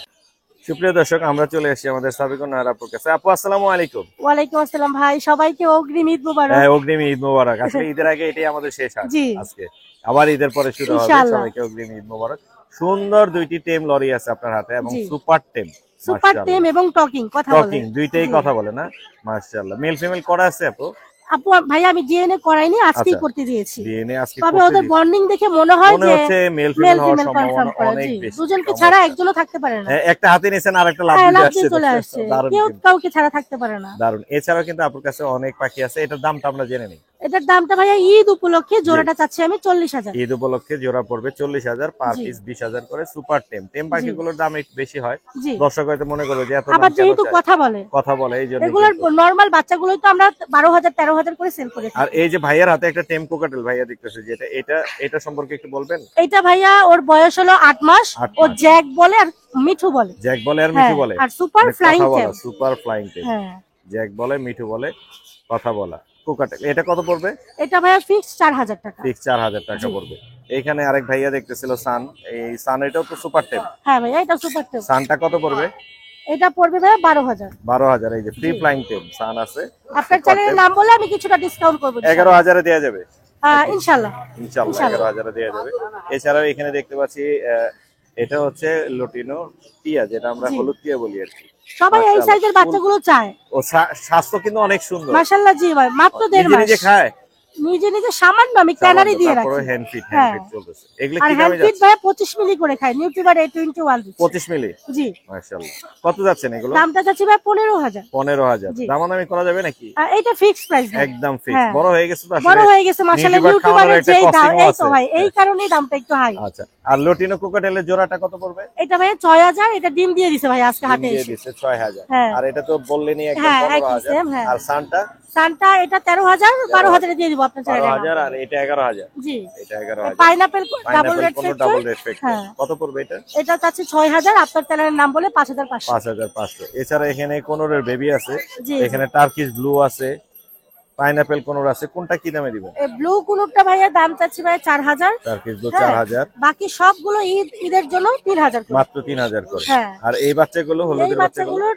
সুপ্রিয় দর্শক, আমরা চলে এসেছি আমাদের সাবিকুন নাহার আপুর কাছে। আপু আসসালামু আলাইকুম। ওয়ালাইকুম আসসালাম ভাই, সবাইকে অগ্রিম ঈদ মোবারক। হ্যাঁ, অগ্রিম ঈদ মোবারক। আসলে ঈদের আগে এটাই আমাদের শেষ হাট জি। আজকে, আবার ঈদের পরে শুরু হবে। ইনশাআল্লাহ। সবাইকে অগ্রিম ঈদ মোবারক। সুন্দর দুইটি টেম লরি আছে আপনার হাতে এবং জি। সুপার টেম। সুপার টেম এবং টকিং কথা বলে। টকিং দুইটাই কথা বলে না? মাশাআল্লাহ। মেল ফিমেল করা আছে আপু? আপু ভাই আমি ডিএনএ করাইনি, আজকেই আচ্ছা। করতে দিয়েছি। ডিএনএ আজকে তবে করতে ওদের দিয়েছি। বন্ডিং দেখে মনে হয় মনে যে হচ্ছে মেল মেল ফিমেল হওয়ার ফিমেল সম্ভাবনা কনফার্ম করা। অনেক জি, বেশি। দুজনকে ছাড়া একজনও থাকতে পারে না। হ্যাঁ, একটা হাতে নিছেন আর একটা লাভ হ্যাঁ, দিয়ে লাফ আসছে। দিয়ে চলে আসছে, দারুণ কেউ কিন্তু। কাউকে ছাড়া থাকতে পারে না। দারুণ। এছাড়াও কিন্তু আপুর কাছে অনেক পাখি আছে, এটার দামটা আমরা জেনে নিই। এটার দামটা ভাইয়া ঈদ উপলক্ষে জোড়াটা চাচ্ছি আমি 40,000। ঈদ উপলক্ষে জোড়া পড়বে 40,000, পার জি। পিস 20,000 করে। সুপার টেম টেম পাখিগুলোর দাম একটু বেশি হয়, জি। দর্শক হয়তো মনে করবে যে এত দাম আবার কেন যেহেতু চায়? কথা বলে, কথা বলে এই জন্য। এগুলোর নরমাল বাচ্চাগুলোই তো আমরা 12,000 13,000 করে সেল করে আর থাকি। এই যে ভাইয়ার হাতে একটা টেম কোকাটেল ভাইয়া দেখতেছে, যেটা এটা সম্পর্কে একটু বলবেন। এটা ভাইয়া ওর বয়স হলো 8 মাস। 8 ও মাস। জ্যাক বলে আর মিঠু বলে। জ্যাক বলে আর মিঠু হ্যাঁ, বলে। আর সুপার মানে ফ্লাইং কথা বলা, টেম। Super flying tame. হ্যাঁ, জ্যাক বলে, মিঠু বলে, কথা বলা কোকাটেল। এটা কত পড়বে? এটা ভাইয়া ফিক্স 4,000 টাকা। ঠিক 4,000 টাকা পড়বে। এইখানে আরেক ভাইয়া দেখতেছিল সান, এই সান এটাও তো সুপার টেম। হ্যাঁ ভাইয়া এটা সুপার টেম। সানটা কত পড়বে? এটা পড়বে ভাইয়া 12,000। 12,000। এই যে ফ্রি ফ্লাইং টেম সান আছে, আপনার চ্যানেলের নাম বলে আমি কিছুটা ডিসকাউন্ট করব। 11,000 এ দেওয়া যাবে ইনশাআল্লাহ। ইনশাআল্লাহ। 11,000 এ দেওয়া যাবে। এছাড়াও এখানে দেখতে পাচ্ছি এটা হচ্ছে লুটিনো টিয়া, যেটা আমরা জি। হলুদ টিয়া বলি আর কি। সবাই এই মাশাআল্লাহ। সাইজের বাচ্চাগুলো চায়। ও স্বাস্থ্য কিন্তু অনেক সুন্দর। মাশাআল্লাহ জি ভাই, মাত্র 1.5 নিজে মাস। নিজে খায়। নিজে নিজে সামান্য আমি ক্যানারি দিয়ে রাখি। হ্যান্ড ফিট হ্যাঁ। চলতেছে। এগুলো আর কি হ্যান্ড দামে ফিড যাচ্ছে? ভাইয়া 25 মিলি করে খায়। নিউট্রিবার A21 দিচ্ছি। 25 মিলি। জি। মাশাআল্লাহ। কত যাচ্ছেন এগুলো? দামটা চাচ্ছি ভাই 15,000। 15,000। জি। দামাদামি করা যাবে নাকি? এটা ফিক্সড প্রাইস। একদম ফিক্স। হ্যাঁ। বড় হয়ে গেছে তো আসলে। বড় হয়ে গেছে মাশাআল্লাহ। নিউট্রিবার ইউটিউবারের খাওয়ানোর যেই একটা দাম, costing ও এই তো আছে। ভাই এই কারণেই দামটা একটু হাই। আচ্ছা। আর লুটিনো কোকাটেলের জোড়াটা কত পড়বে? এটা ভাইয়া 6,000। এটা ডিম দিয়ে দিছে ভাই আজকে হাটে দিয়ে এসে। দিচ্ছে 6,000। হ্যাঁ। আর এটা তো বললেনই একদম হ্যাঁ, 15,000। একই same, হ্যাঁ। আর সানটা সানটা এটা 13,000, 12,000 এ দিয়ে দিব আপনার চ্যানেলে। 12,000 আর এটা 11,000। জি। এটা 11,000। পাইনাপল ডাবল রেড কোনো ডাবল রেড ফ্যাক্টর। ফ্যাক্টর। হ্যাঁ। কত পড়বে এটা? এটা চাচ্ছি 6,000। আপনার চ্যানেলের নাম বলে 5,500। 5,500। এছাড়া এখানে কোনোরের বেবি আছে, জি। এখানে টার্কিশ ব্লু আছে, পাইনাপল কোনোর আছে। কোনটা কি দামে দিবেন? এই ব্লু কুনুরটা ভাইয়া দাম চাচ্ছি ভাই 4,000। টার্কিশ ব্লু হ্যাঁ। 4,000। বাকি সবগুলো ঈদের জন্য 3,000 করে। মাত্র 3,000 করে। হ্যাঁ। আর এই বাচ্চাগুলো এই হলুদের বাচ্চাগুলো বাচ্চাগুলোর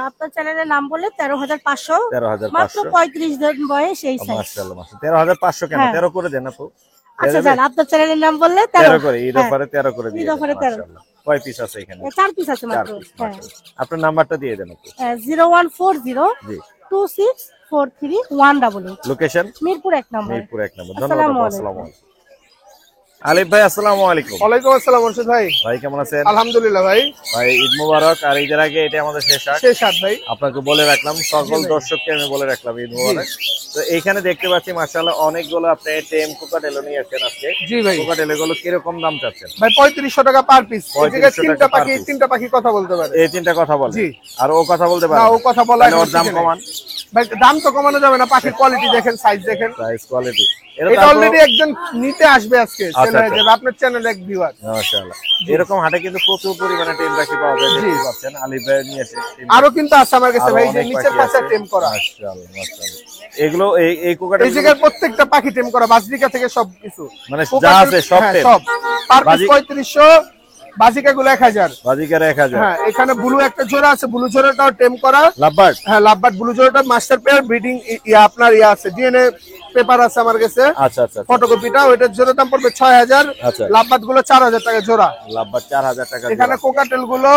আপনার চ্যানেলের নাম বলে 13,500। 13,500। মাত্র 35 দিন বয়স এই সাইজ। মাশাআল্লাহ মাশাআল্লাহ। 13,500 কেন? হ্যাঁ। 13 করে দেন আপু। আচ্ছা জান, আপনার চ্যানেলের নাম বললে 13 করে। ঈদ হ্যাঁ। অফারে 13 করে দিয়ে ঈদ অফারে 13। মাশাআল্লাহ। কয় পিস আছে এখানে? 4 পিস আছে 4 মাত্র। পিস। হ্যাঁ। মাশাআল্লাহ। আপনার নাম্বারটা দিয়ে দেন আপু। 0140 জি। 2643 লোকেশন? মিরপুর 1 নম্বর। মিরপুর 1 নম্বর। আসসালামু ধন্যবাদ। আলাইকুম। আসসালামু আলাইকুম। আলিফ ভাই আসসালামু আলাইকুম। ওয়ালাইকুম আসসালাম মুর্শিদ ভাই। ভাই কেমন আছেন? আলহামদুলিল্লাহ ভাই। ভাই ঈদ মোবারক। আর ঈদের আগে এটা আমাদের শেষ হাট। শেষ হাট ভাই। আপনাকে বলে রাখলাম, সকল দর্শককে আমি বলে রাখলাম ঈদ মোবারক। তো এইখানে দেখতে পাচ্ছি মাশাআল্লাহ অনেকগুলো আপনি টেম কোকাটেলো নিয়ে আসছেন আজকে। জি ভাই। কোকাটেলো গুলো কিরকম দাম চাচ্ছেন? ভাই 3500 টাকা পার পিস। এই 3500 জায়গায় তিনটা টাকা per পাখি, piece। তিনটা পাখি কথা বলতে পারে। এই তিনটা কথা বলে। জি। আর ও কথা বলতে পারে না, ও কথা বলা তাহলে ওর এখন দাম শিখে কমান। ভাই দাম তো কমানো যাবে না, পাখির কোয়ালিটি দেখেন, সাইজ দেখেন। প্রাইস কোয়ালিটি এটা অলরেডি একজন নিতে আসবে আজকে, সেল হয়ে যাবে। আপনার চ্যানেল এক ভিউয়ার। মাশাআল্লাহ। এরকম হাটে কিন্তু প্রচুর পরিমাণে টেম পাখি পাওয়া যায়, দেখতে পাচ্ছেন। আলিফ ভাই নিয়ে এসে team আরো কিন্তু আছে আমার কাছে আরো ভাই, যে অনেক নিচের পাখি পাশে আছে। টেম করা। মাশাআল্লাহ মাশাআল্লাহ। এগুলো এই কোকাটেল এই জায়গার প্রত্যেকটা পাখি টেম করা, বাজরিকা থেকে সবকিছু। মানে যা আছে সব হ্যাঁ, টেম। সব পার পিস বাজি- 3500, বাজিকা গুলো 1000। বাজিকার 1000। হ্যাঁ, এখানে ব্লু একটা জোড়া আছে, ব্লু জোড়াটাও টেম করা। লাভবার্ড। হ্যাঁ, লাভবার্ড ব্লু জোড়াটা মাস্টার পেয়ার ব্রিডিং আপনার আছে, ডিএনএ পেপার আছে আমার কাছে, আচ্ছা আচ্ছা। ফটোকপিটা। ওইটার জোড়া দাম পড়বে 6000। আচ্ছা। লাভবার্ড গুলো 4000 টাকা জোড়া। লাভবার্ড 4000 টাকা। এখানে কোকাটেল গুলো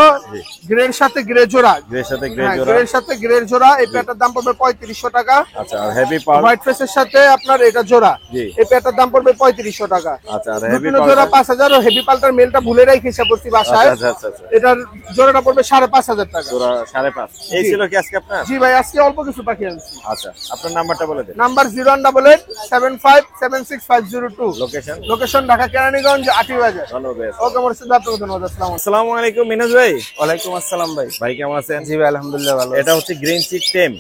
গ্রের সাথে গ্রে জোড়া। গ্রের সাথে গ্রে হ্যাঁ, জোড়া। গ্রের সাথে গ্রের জোড়া। এই পেয়ারটার দাম পড়বে 3500 টাকা। আচ্ছা। আর হেভি পার্ল। হোয়াইট ফেসের সাথে আপনার এটা জোড়া। জি। এই পেয়ারটার দাম পড়বে 3500 টাকা। আচ্ছা। আর হেভি দুটো পার্ল। জোড়া 5000। ও হেভি পাল্টার মেলটা ভুলে রাখি হিসাব করছি বাসায়। আচ্ছা আচ্ছা আচ্ছা। এটার জোড়াটা পড়বে 5500 টাকা। জোড়া 5.5। এই জি। ছিল কি আজকে আপনার? জি ভাই, আজকে অল্প কিছু পাখি আনছি। আচ্ছা। আপনার নাম্বারটা বলে দেন। Number 01875765502। Location location Dhaka Keraniganj Atibazar. ধন্যবাদ ভাই। ওকে মোর্শেদ ভাই, আপনাকে ধন্যবাদ। আসসালামু আলাইকুম। আসসালামু আলাইকুম মিনাজ ভাই। ওয়ালাইকুম আসসালাম ভাই। ভাই কেমন আছেন? জি ভাই, আলহামদুলিল্লাহ ভালো। এটা হচ্ছে গ্রিন চিক টেম,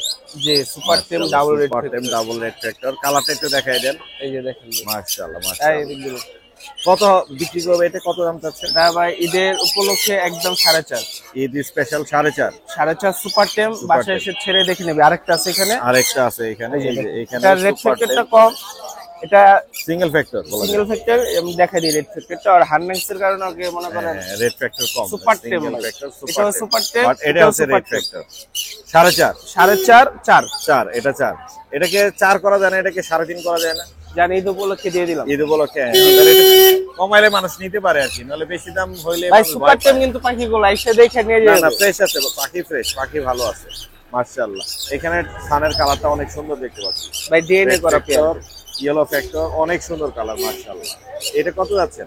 জি, সুপার টেম double red. Double red tractor. কালারটা একটু দেখাই দেন। এই যে দেখেন ভাই। মাশাআল্লাহ এই মাশাআল্লাহ। দিকগুলো। কত বিক্রি করবে এটা? কত দাম চাচ্ছেন? এটা ভাই ঈদের উপলক্ষে একদম 4.5। ঈদ স্পেশাল 4.5। 4.5 সুপার টেম। বাসায় এসে ছেড়ে দেখে নেবে। আরেকটা আছে এখানে। আরেকটা আছে এখানে, এই যে এখানে এটা রেড ফ্যাক্টরটা কম, এটা সিঙ্গেল ফ্যাক্টর বলা যায়। Single factor. আমি দেখাই দিই রেড ফ্যাক্টরটা। আর হার্নেক্স এর কারণে ওকে মনে করেন রেড ফ্যাক্টর কম, সুপার টেম সিঙ্গেল ভাই। ফ্যাক্টর এটাও সুপার টেম, বাট এটা এটাও হচ্ছে সুপার রেড টেম। ফ্যাক্টর 4.5। 4.5 4। 4 এটা 4। এটাকে 4 করা যায় না? এটাকে 3.5 করা যায় না? জানি ঈদ উপলক্ষে দিয়ে দিলাম ঈদ উপলক্ষে তাহলে এটা কমাইলে মানুষ নিতে পারে আর কি, নাহলে বেশি দাম হইলে ভাই। মানুষ সুপার ভয় টেম পায়। কিন্তু পাখিগুলো এসে দেখে নিয়ে না না, যাবে। ফ্রেশ আছে, পাখি ফ্রেশ, পাখি ভালো আছে মাশাআল্লাহ। এখানে সানের কালারটা অনেক সুন্দর দেখতে পাচ্ছি ভাই ডিএনএ করা পেয়ার। ইয়েলো ফ্যাক্টর, অনেক সুন্দর কালার মাশাআল্লাহ। এটা কত যাচ্ছে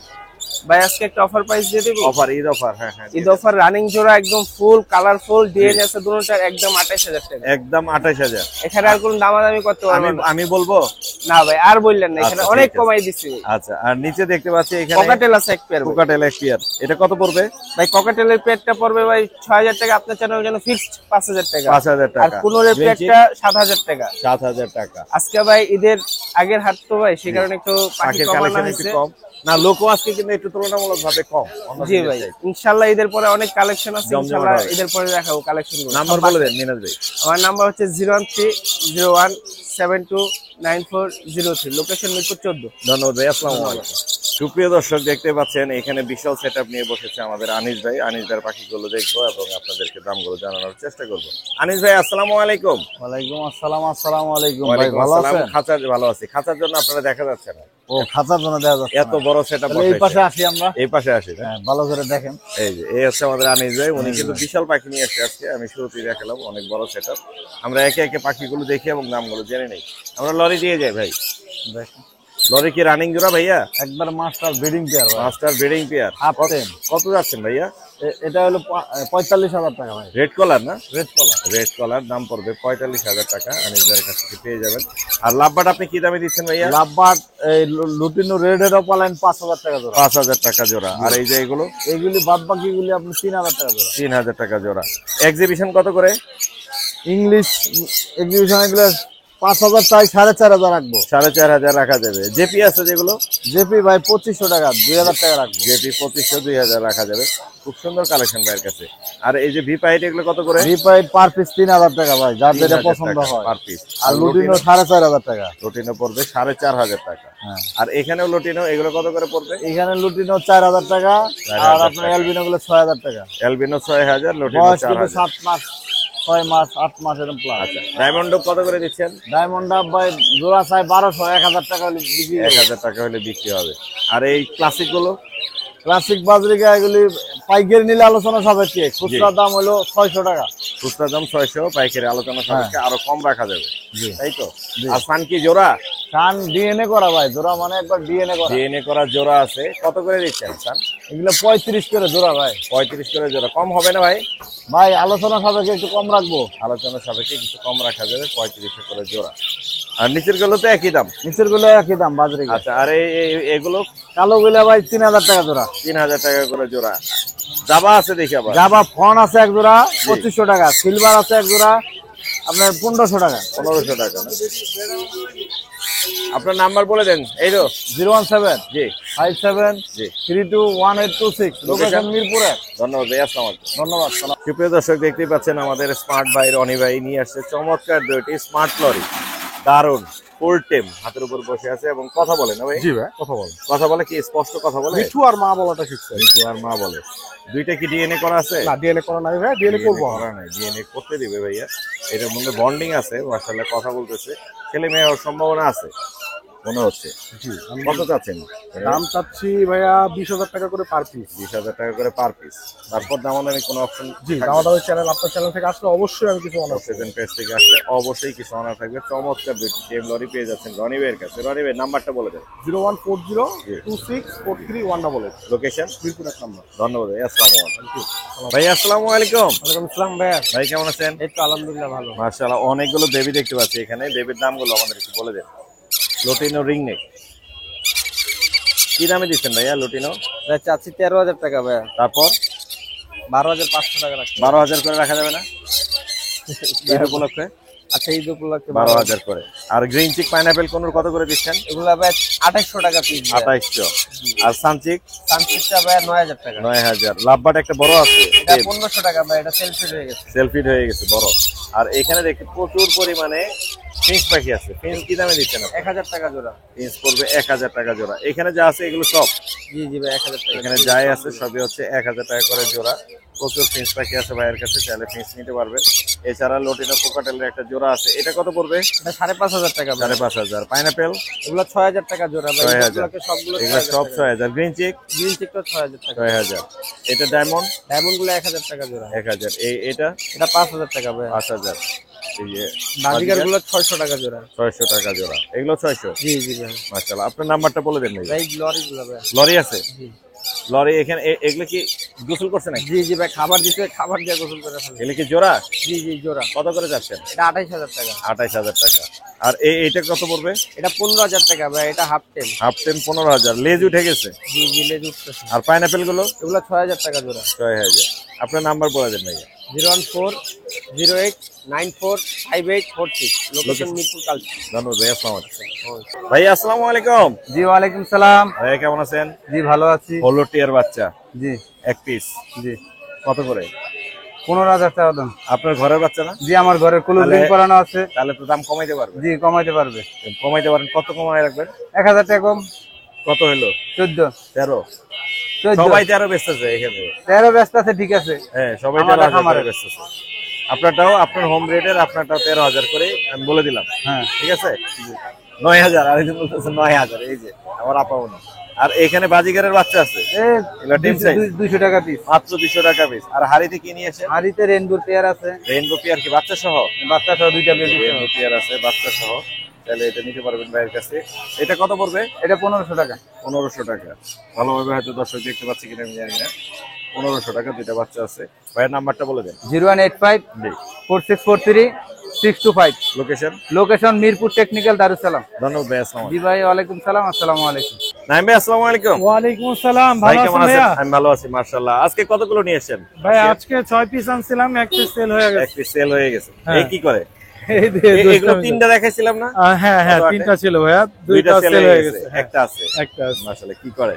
ভাই আজকে একটা অফার প্রাইস দিয়ে দিব। অফার? ঈদ অফার? হ্যাঁ হ্যাঁ, ঈদ অফার রানিং জোড়া একদম ফুল কালারফুল ডিএনএ আছে দুটোটার, একদম 28000 টাকা। একদম 28000। এখানে আর কোনো দামাদামি করতে আমি পারবেন না। আমি বলবো না ভাই আর বললেন না, এখানে আচ্ছা, অনেক ঠিক আছে। কমাই দিছি। আচ্ছা, আর নিচে দেখতে পাচ্ছি এখানে ককাটেল আছে এক পেয়ার। কোকাটেল এক পেয়ার। এটা কত পড়বে? ভাই ককাটেলের পেয়ারটা পড়বে ভাই 6000 টাকা। আপনার চ্যানেলের জন্য ফিক্সড 5000 টাকা। 5000 আর টাকা। কুনোরের পেয়ারটা 7000 টাকা। 7000 টাকা। আজকে ভাই ঈদের আগের হাট তো ভাই, সেই কারণে একটু পাখি পাখির কমানো কালেকশন একটু হয়েছে। কম না, লোকও আজকে কিন্তু একটু তুলনামূলক ভাবে কম। জি ভাই, ইনশাআল্লাহ ঈদের পরে অনেক কালেকশন আছে। জমজমাট ইনশাআল্লাহ হবে। ঈদের পরে দেখাবো কালেকশন। নাম্বার বলে দেন মিনাজ ভাই। আমার নাম্বার হচ্ছে 01301729403। লোকেশন মিরপুর 14। ধন্যবাদ ভাই, আসসালামু আলাইকুম। সুপ্রিয় দর্শক, দেখতে পাচ্ছেন এখানে বিশাল সেটআপ নিয়ে বসেছে আমাদের আনিস ভাই। আনিস ভাইয়ের পাখিগুলো দেখবো এবং আপনাদেরকে দামগুলো জানানোর চেষ্টা করব। আনিস ভাই আসসালামু আলাইকুম। ওয়ালাইকুম আসসালাম। আসসালামু আলাইকুম ভাই, ওয়ালাইকুম ভালো আসসালাম। আছেন? খাঁচার ভালো আছি। খাঁচার জন্য আপনারা দেখা যাচ্ছে না, ও খাঁচার জন্য দেওয়া যাচ্ছে এত বড় সেটআপ। না। এই পাশে আসি আমরা। এই পাশে আসি না? হ্যাঁ, ভালো করে দেখেন। এই যে এই হচ্ছে আমাদের আনিস ভাই। উনি কিন্তু বিশাল পাখি নিয়ে এসে আজকে। আমি শুরুতেই দেখালাম অনেক বড় সেটআপ। আমরা একে একে পাখিগুলো দেখি এবং দামগুলো জেনে নেই। আমরা লরি দিয়ে যাই ভাই। দেখেন লরি কি রানিং জোড়া ভাইয়া? একবার মাস্টার ব্রিডিং পেয়ার ভাই। Master breeding pair. হাফ টেম। কত যাচ্ছেন ভাইয়া? এটা হলো 45000 টাকা ভাই। রেড কলার না? রেড কলার। রেড কলার দাম পড়বে 45000 টাকা। আনিস ভাইয়ের কাছ থেকে পেয়ে যাবেন। আর লাভবাট আপনি কি দামে দিচ্ছেন ভাইয়া? লাভবাট এই লুটিনো রেড এর পালেন 5000 টাকা জোড়া। 5000 টাকা জোড়া। আর এই যে এগুলো এইগুলি বাদ বাকি গুলি আপনি 3000 টাকা জোড়া। 3000 টাকা জোড়া। এক্সিবিশন কত করে? ইংলিশ এক্সিবিশন এগুলো 5000 চাই, 4500 রাখবো। 4500 রাখা যাবে। জেপি আছে যেগুলো? জেপি ভাই 2500 টাকা, 2000 টাকা রাখবো। জেপি 2500 2000 রাখা যাবে। খুব সুন্দর কালেকশন ভাইয়ের কাছে। আর এই যে ভিপাইট এগুলো কত করে? রিপাই পার পিস 3000 টাকা ভাই, যার যেটা পছন্দ হয়। Per piece. আর লুটিনো 4500 টাকা। লুটিনো পড়বে 4500 টাকা। হ্যাঁ, আর এখানেও লুটিনো, এগুলো কত করে পড়বে? এখানে লুটিনো 4000 টাকা। 4000 আর আপনার এলবিনো গুলো 6000 টাকা। এলবিনো 6000, লুটিনো বয়স কিন্তু 4000। 7 মাস 6 মাস 8 মাস এরকম প্লাস। আচ্ছা, ডায়মন্ড কত করে দিচ্ছেন? ডায়মন্ড ডাব ভাই জোড়া চাই 1200, 1000 টাকা হলে বিক্রি হবে। 1000 টাকা হলে বিক্রি হবে। আর এই ক্লাসিক গুলো? ক্লাসিক বাজরিকা এগুলি পাইকারি নিলে আলোচনা সাপেক্ষে, খুচরা দাম হলো 600 টাকা। খুচরা দাম 600, পাইকারি আলোচনা সাপেক্ষে আরো কম রাখা যাবে। জি। তাই তো? জি। আর সান কি জোড়া? কান ডিএনএ করা ভাই, জোড়া মানে একবার ডিএনএ করা। ডিএনএ করা জোড়া আছে। কত করে দিচ্ছেন সান? এগুলো 35 করে জোড়া ভাই। 35 করে জোড়া। কম হবে না ভাই? ভাই আলোচনা সাপেক্ষে একটু কম রাখবো। আলোচনা সাপেক্ষে কিছু কম রাখা যাবে। 35 করে জোড়া। আর নিচের গুলো তো একই দাম। নিচের গুলো একই দাম বাজরিকা। আচ্ছা, আর এগুলো কালো গুলা ভাই 3000 টাকা জোড়া। 3000 টাকা করে জোড়া। জাবা আছে দেখি আবার। জাবা ফন আছে এক জোড়া 2500 টাকা। সিলভার আছে এক জোড়া আপনার 1500 টাকা। 1500 টাকা না? আপনার নাম্বার বলে দেন। এই তো 017 জি 57 জি। 321826। লোকেশন মিরপুরে। ধন্যবাদ ভাই, আসসালামু আলাইকুম। ধন্যবাদ। সালাম। সুপ্রিয় দর্শক, দেখতেই পাচ্ছেন আমাদের স্মার্ট ভাই রনি ভাই নিয়ে আসছে চমৎকার দুইটি স্মার্ট লরি। দারুন ফুল টেম, হাতের উপর বসে আছে এবং কথা বলে না ভাই? জি ভাই, কথা বল। কথা বলে কি স্পষ্ট কথা বলে? মিঠু আর মা বলাটা শিখছে। মিঠু আর মা বলে। দুইটা কি ডিএনএ করা আছে? না ডিএনএ করা নাই ভাই, ডিএনএ করব। করা নাই, ডিএনএ করতে দিবে ভাইয়া। এটার মধ্যে বন্ডিং আছে, মাশাআল্লাহ কথা বলতেছে। ছেলে মেয়ে হওয়ার সম্ভাবনা আছে মনে হচ্ছে। জি, কত চাচ্ছেন? দাম চাচ্ছি ভাইয়া 20000 টাকা করে পার পিস। 20000 টাকা করে পার পিস। তারপর দামাদামি কোনো অপশন? জি, আমাদের চ্যানেল, আপনার চ্যানেল থেকে আসলে অবশ্যই আমি কিছু অনার সেকেন্ড পেজ থেকে আসলে অবশ্যই কিছু অনার থাকবে। চমৎকার দুইটি টেম লরি পেয়ে যাচ্ছেন রনি ভাইয়ের কাছে। রনি ভাই নাম্বারটা বলে দেন। 01402643188। লোকেশন মিরপুর 1 নম্বর। ধন্যবাদ ভাই, আসসালামু আলাইকুম। ভাই আসসালামু আলাইকুম। ওয়ালাইকুম আসসালাম ভাইয়া। ভাই কেমন আছেন? এই তো আলহামদুলিল্লাহ ভালো। মাশাআল্লাহ, অনেকগুলো বেবি দেখতে পাচ্ছি এখানে। বেবির দামগুলো আমাদের একটু বলে দেন। লুটিনো রিং নেক কি দামে দিচ্ছেন ভাইয়া লুটিনো? ভাই চাচ্ছি 13,000 টাকা ভাই। তারপর 12,500 টাকা রাখছি। 12,000 করে রাখা যাবে না ঈদ উপলক্ষে? আচ্ছা ঈদ উপলক্ষে 12,000 করে। আর গ্রিন চিক পাইনাপেল কোন কত করে দিচ্ছেন? এগুলা ভাই 2800 টাকা পিস। 2800। আর সানচিক? সানসিটটা ভাই 9000 টাকা। 9000। লাভবাট একটা বড় আছে, এটা 1500 টাকা ভাই, এটা সেলফি হয়ে গেছে। সেলফিড হয়ে গেছে বড়। আর এখানে দেখি প্রচুর পরিমাণে ফিন্স পাখি আছে। ফিন্স কি দামে দিচ্ছেন আপনি? 1000 টাকা জোড়া। ফিন্স পড়বে 1000 টাকা জোড়া। এখানে যা আছে এগুলো সব? জি জি ভাই 1000 টাকা। এখানে যাই আছে সবই হচ্ছে 1000 টাকা করে জোড়া। প্রচুর ফিন্স পাখি আছে ভাইয়ের কাছে, চাইলে ফিন্স নিতে পারবেন। এছাড়া লটিনো কোকাটেলের একটা জোড়া আছে, এটা কত পড়বে? এটা 5500 টাকা ভাই। 5500। পাইনাপেল? এগুলো 6000 টাকা জোড়া ভাই। 6000। এগুলোকে সবগুলো এগুলো সব 6000। Green cheek? গ্রিন চিকটা 6000 টাকা। 6000। এটা ডায়মন্ড? ডায়মন্ড গুলো 1000 টাকা জোড়া। 1000। এটা এটা 5000 টাকা ভাই। 5000। এই যে বাজিগার গুলো 600 টাকা জোড়া। 600 টাকা জোড়া। এগুলো 600? জি জি ভাই। মাশাআল্লাহ। আপনার নাম্বারটা বলে দেন ভাই। ভাই লরি গুলো ভাই। লরি আছে? জি লরি এখানে এগুলো কি গোসল করছে নাকি? জি জি ভাই, খাবার দিতে, খাবার দিয়ে গোসল করে ফেলে। এগুলো কি জোড়া? জি জি জোড়া। কত করে যাচ্ছেন? এটা 28000 টাকা। 28000 টাকা। আর এইটা কত পড়বে? এটা 15000 টাকা ভাই। এটা হাফ টেম। হাফ টেম 15000। লেজ উঠে গেছে? জি জি লেজ উঠতেছে। আর পাইনাপেল গুলো? এগুলো 6000 টাকা জোড়া। 6000। আপনার নাম্বার বলে দেন ভাই। 01408945846। লোকেশন মিরপুর কালচি। ধন্যবাদ ভাই। আসসালামু আলাইকুম। ভাই আসসালামু আলাইকুম। জি ওয়ালাইকুম সালাম। ভাই কেমন আছেন? জি ভালো আছি। হলো টিয়ার বাচ্চা জি এক পিস জি। কত করে? 15000 টাকা দাম। আপনার ঘরের বাচ্চা না? জি আমার ঘরে কুলুলিং করানো আছে। তাহলে তো দাম কমাইতে পারবে। জি কমাইতে পারবে। কমাইতে পারেন। কত কমাই রাখবেন? 1000 টাকা কম। কত হলো? 14 13। 14 সবাই 13 বেচতেছে এখানে। 13 ব্যস্ত আছে, ঠিক আছে। হ্যাঁ সবাই আমাদের 13,000 খামারে। করে বেচতেছে। আপনারটাও আপনার হোম রেটের, আপনারটাও 13,000 করে আমি বলে দিলাম। হ্যাঁ ঠিক আছে? 9000। আরেকজন বলতেছে 9000। এই যে আমার আপা বোন। আর এখানে বাজিগারের বাচ্চা আছে, এগুলো টিম সাইজ 200 টাকা পিস। মাত্র 200 টাকা পিস। আর হাড়িতে কি নিয়ে আসেন? হাড়িতে রেইনবো পেয়ার আছে। রেইনবো পিয়ার কি বাচ্চা সহ? বাচ্চা সহ দুইটা বেবি। রেইনবো পিয়ার আছে বাচ্চা সহ, তাহলে এটা নিতে পারবেন ভাইয়ের কাছে। এটা কত পড়বে? এটা 1500 টাকা। 1500 টাকা। ভালোভাবে হয়তো দর্শক দেখতে পাচ্ছি কিনা আমি জানি না। 1500 টাকা দুইটা বাচ্চা আছে। ভাইয়ের নাম্বারটা বলে দেন। 0185 জি। 4643 625। Location? Location Mirpur technical Darussalam. ধন্যবাদ ভাই। আসসালামু জি ভাই ওয়ালাইকুম সালাম। আসসালামু আলাইকুম। নাইম ভাই আসসালামু আলাইকুম। ওয়ালাইকুম আসসালাম। ভাই ভালো কেমন আছেন আছেন? ভাইয়া? আমি ভালো আছি মাশাআল্লাহ। আজকে কতগুলো নিয়ে এসেছেন? ভাই আজকে 6 পিস আনছিলাম, এক পিস সেল হয়ে এক গেছে। পিস সেল হয়ে গেছে। হ্যাঁ। এই কি করে? এই যে এগুলো তিনটা দেখাইছিলাম না? হ্যাঁ হ্যাঁ কত তিনটা ছিল ভাইয়া, দুইটা দুইটা সেল সেল হয়ে হয়ে গেছে, গেছে। একটা আছে। একটা আছে। মাশাআল্লাহ। কি করে?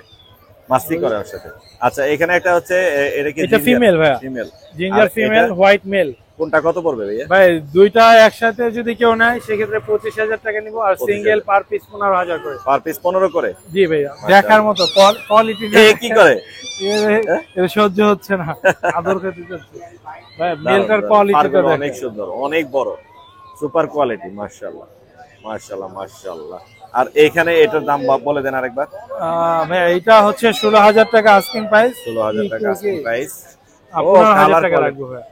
মাস্তি করে ওর সাথে। আচ্ছা এখানে একটা হচ্ছে এটা কি? এটা ফিমেল ভাইয়া। Female. Ginger female, white male. কোনটা কত পড়বে ভাইয়া? ভাই দুইটা একসাথে যদি কেউ নেয় সেক্ষেত্রে 25000 টাকা নিব, আর সিঙ্গেল পার পিস 15000 করে। পার পিস 15 করে? জি ভাইয়া, দেখার মতো কোয়ালিটি। এ কি করে? এটা সহ্য হচ্ছে না, আদর খেতে চাচ্ছে ভাই। মেলটার কোয়ালিটিটা পারগুলো দেখেন, অনেক সুন্দর, অনেক বড়, সুপার কোয়ালিটি। মাশাআল্লাহ মাশাআল্লাহ মাশাআল্লাহ। আর এইখানে এটার দাম বলে দেন আরেকবার। ভাই এটা হচ্ছে 16000 টাকা আস্কিং প্রাইস। 16000 টাকা আস্কিং প্রাইস। আপনার 1000 টাকা লাগবে ভাই।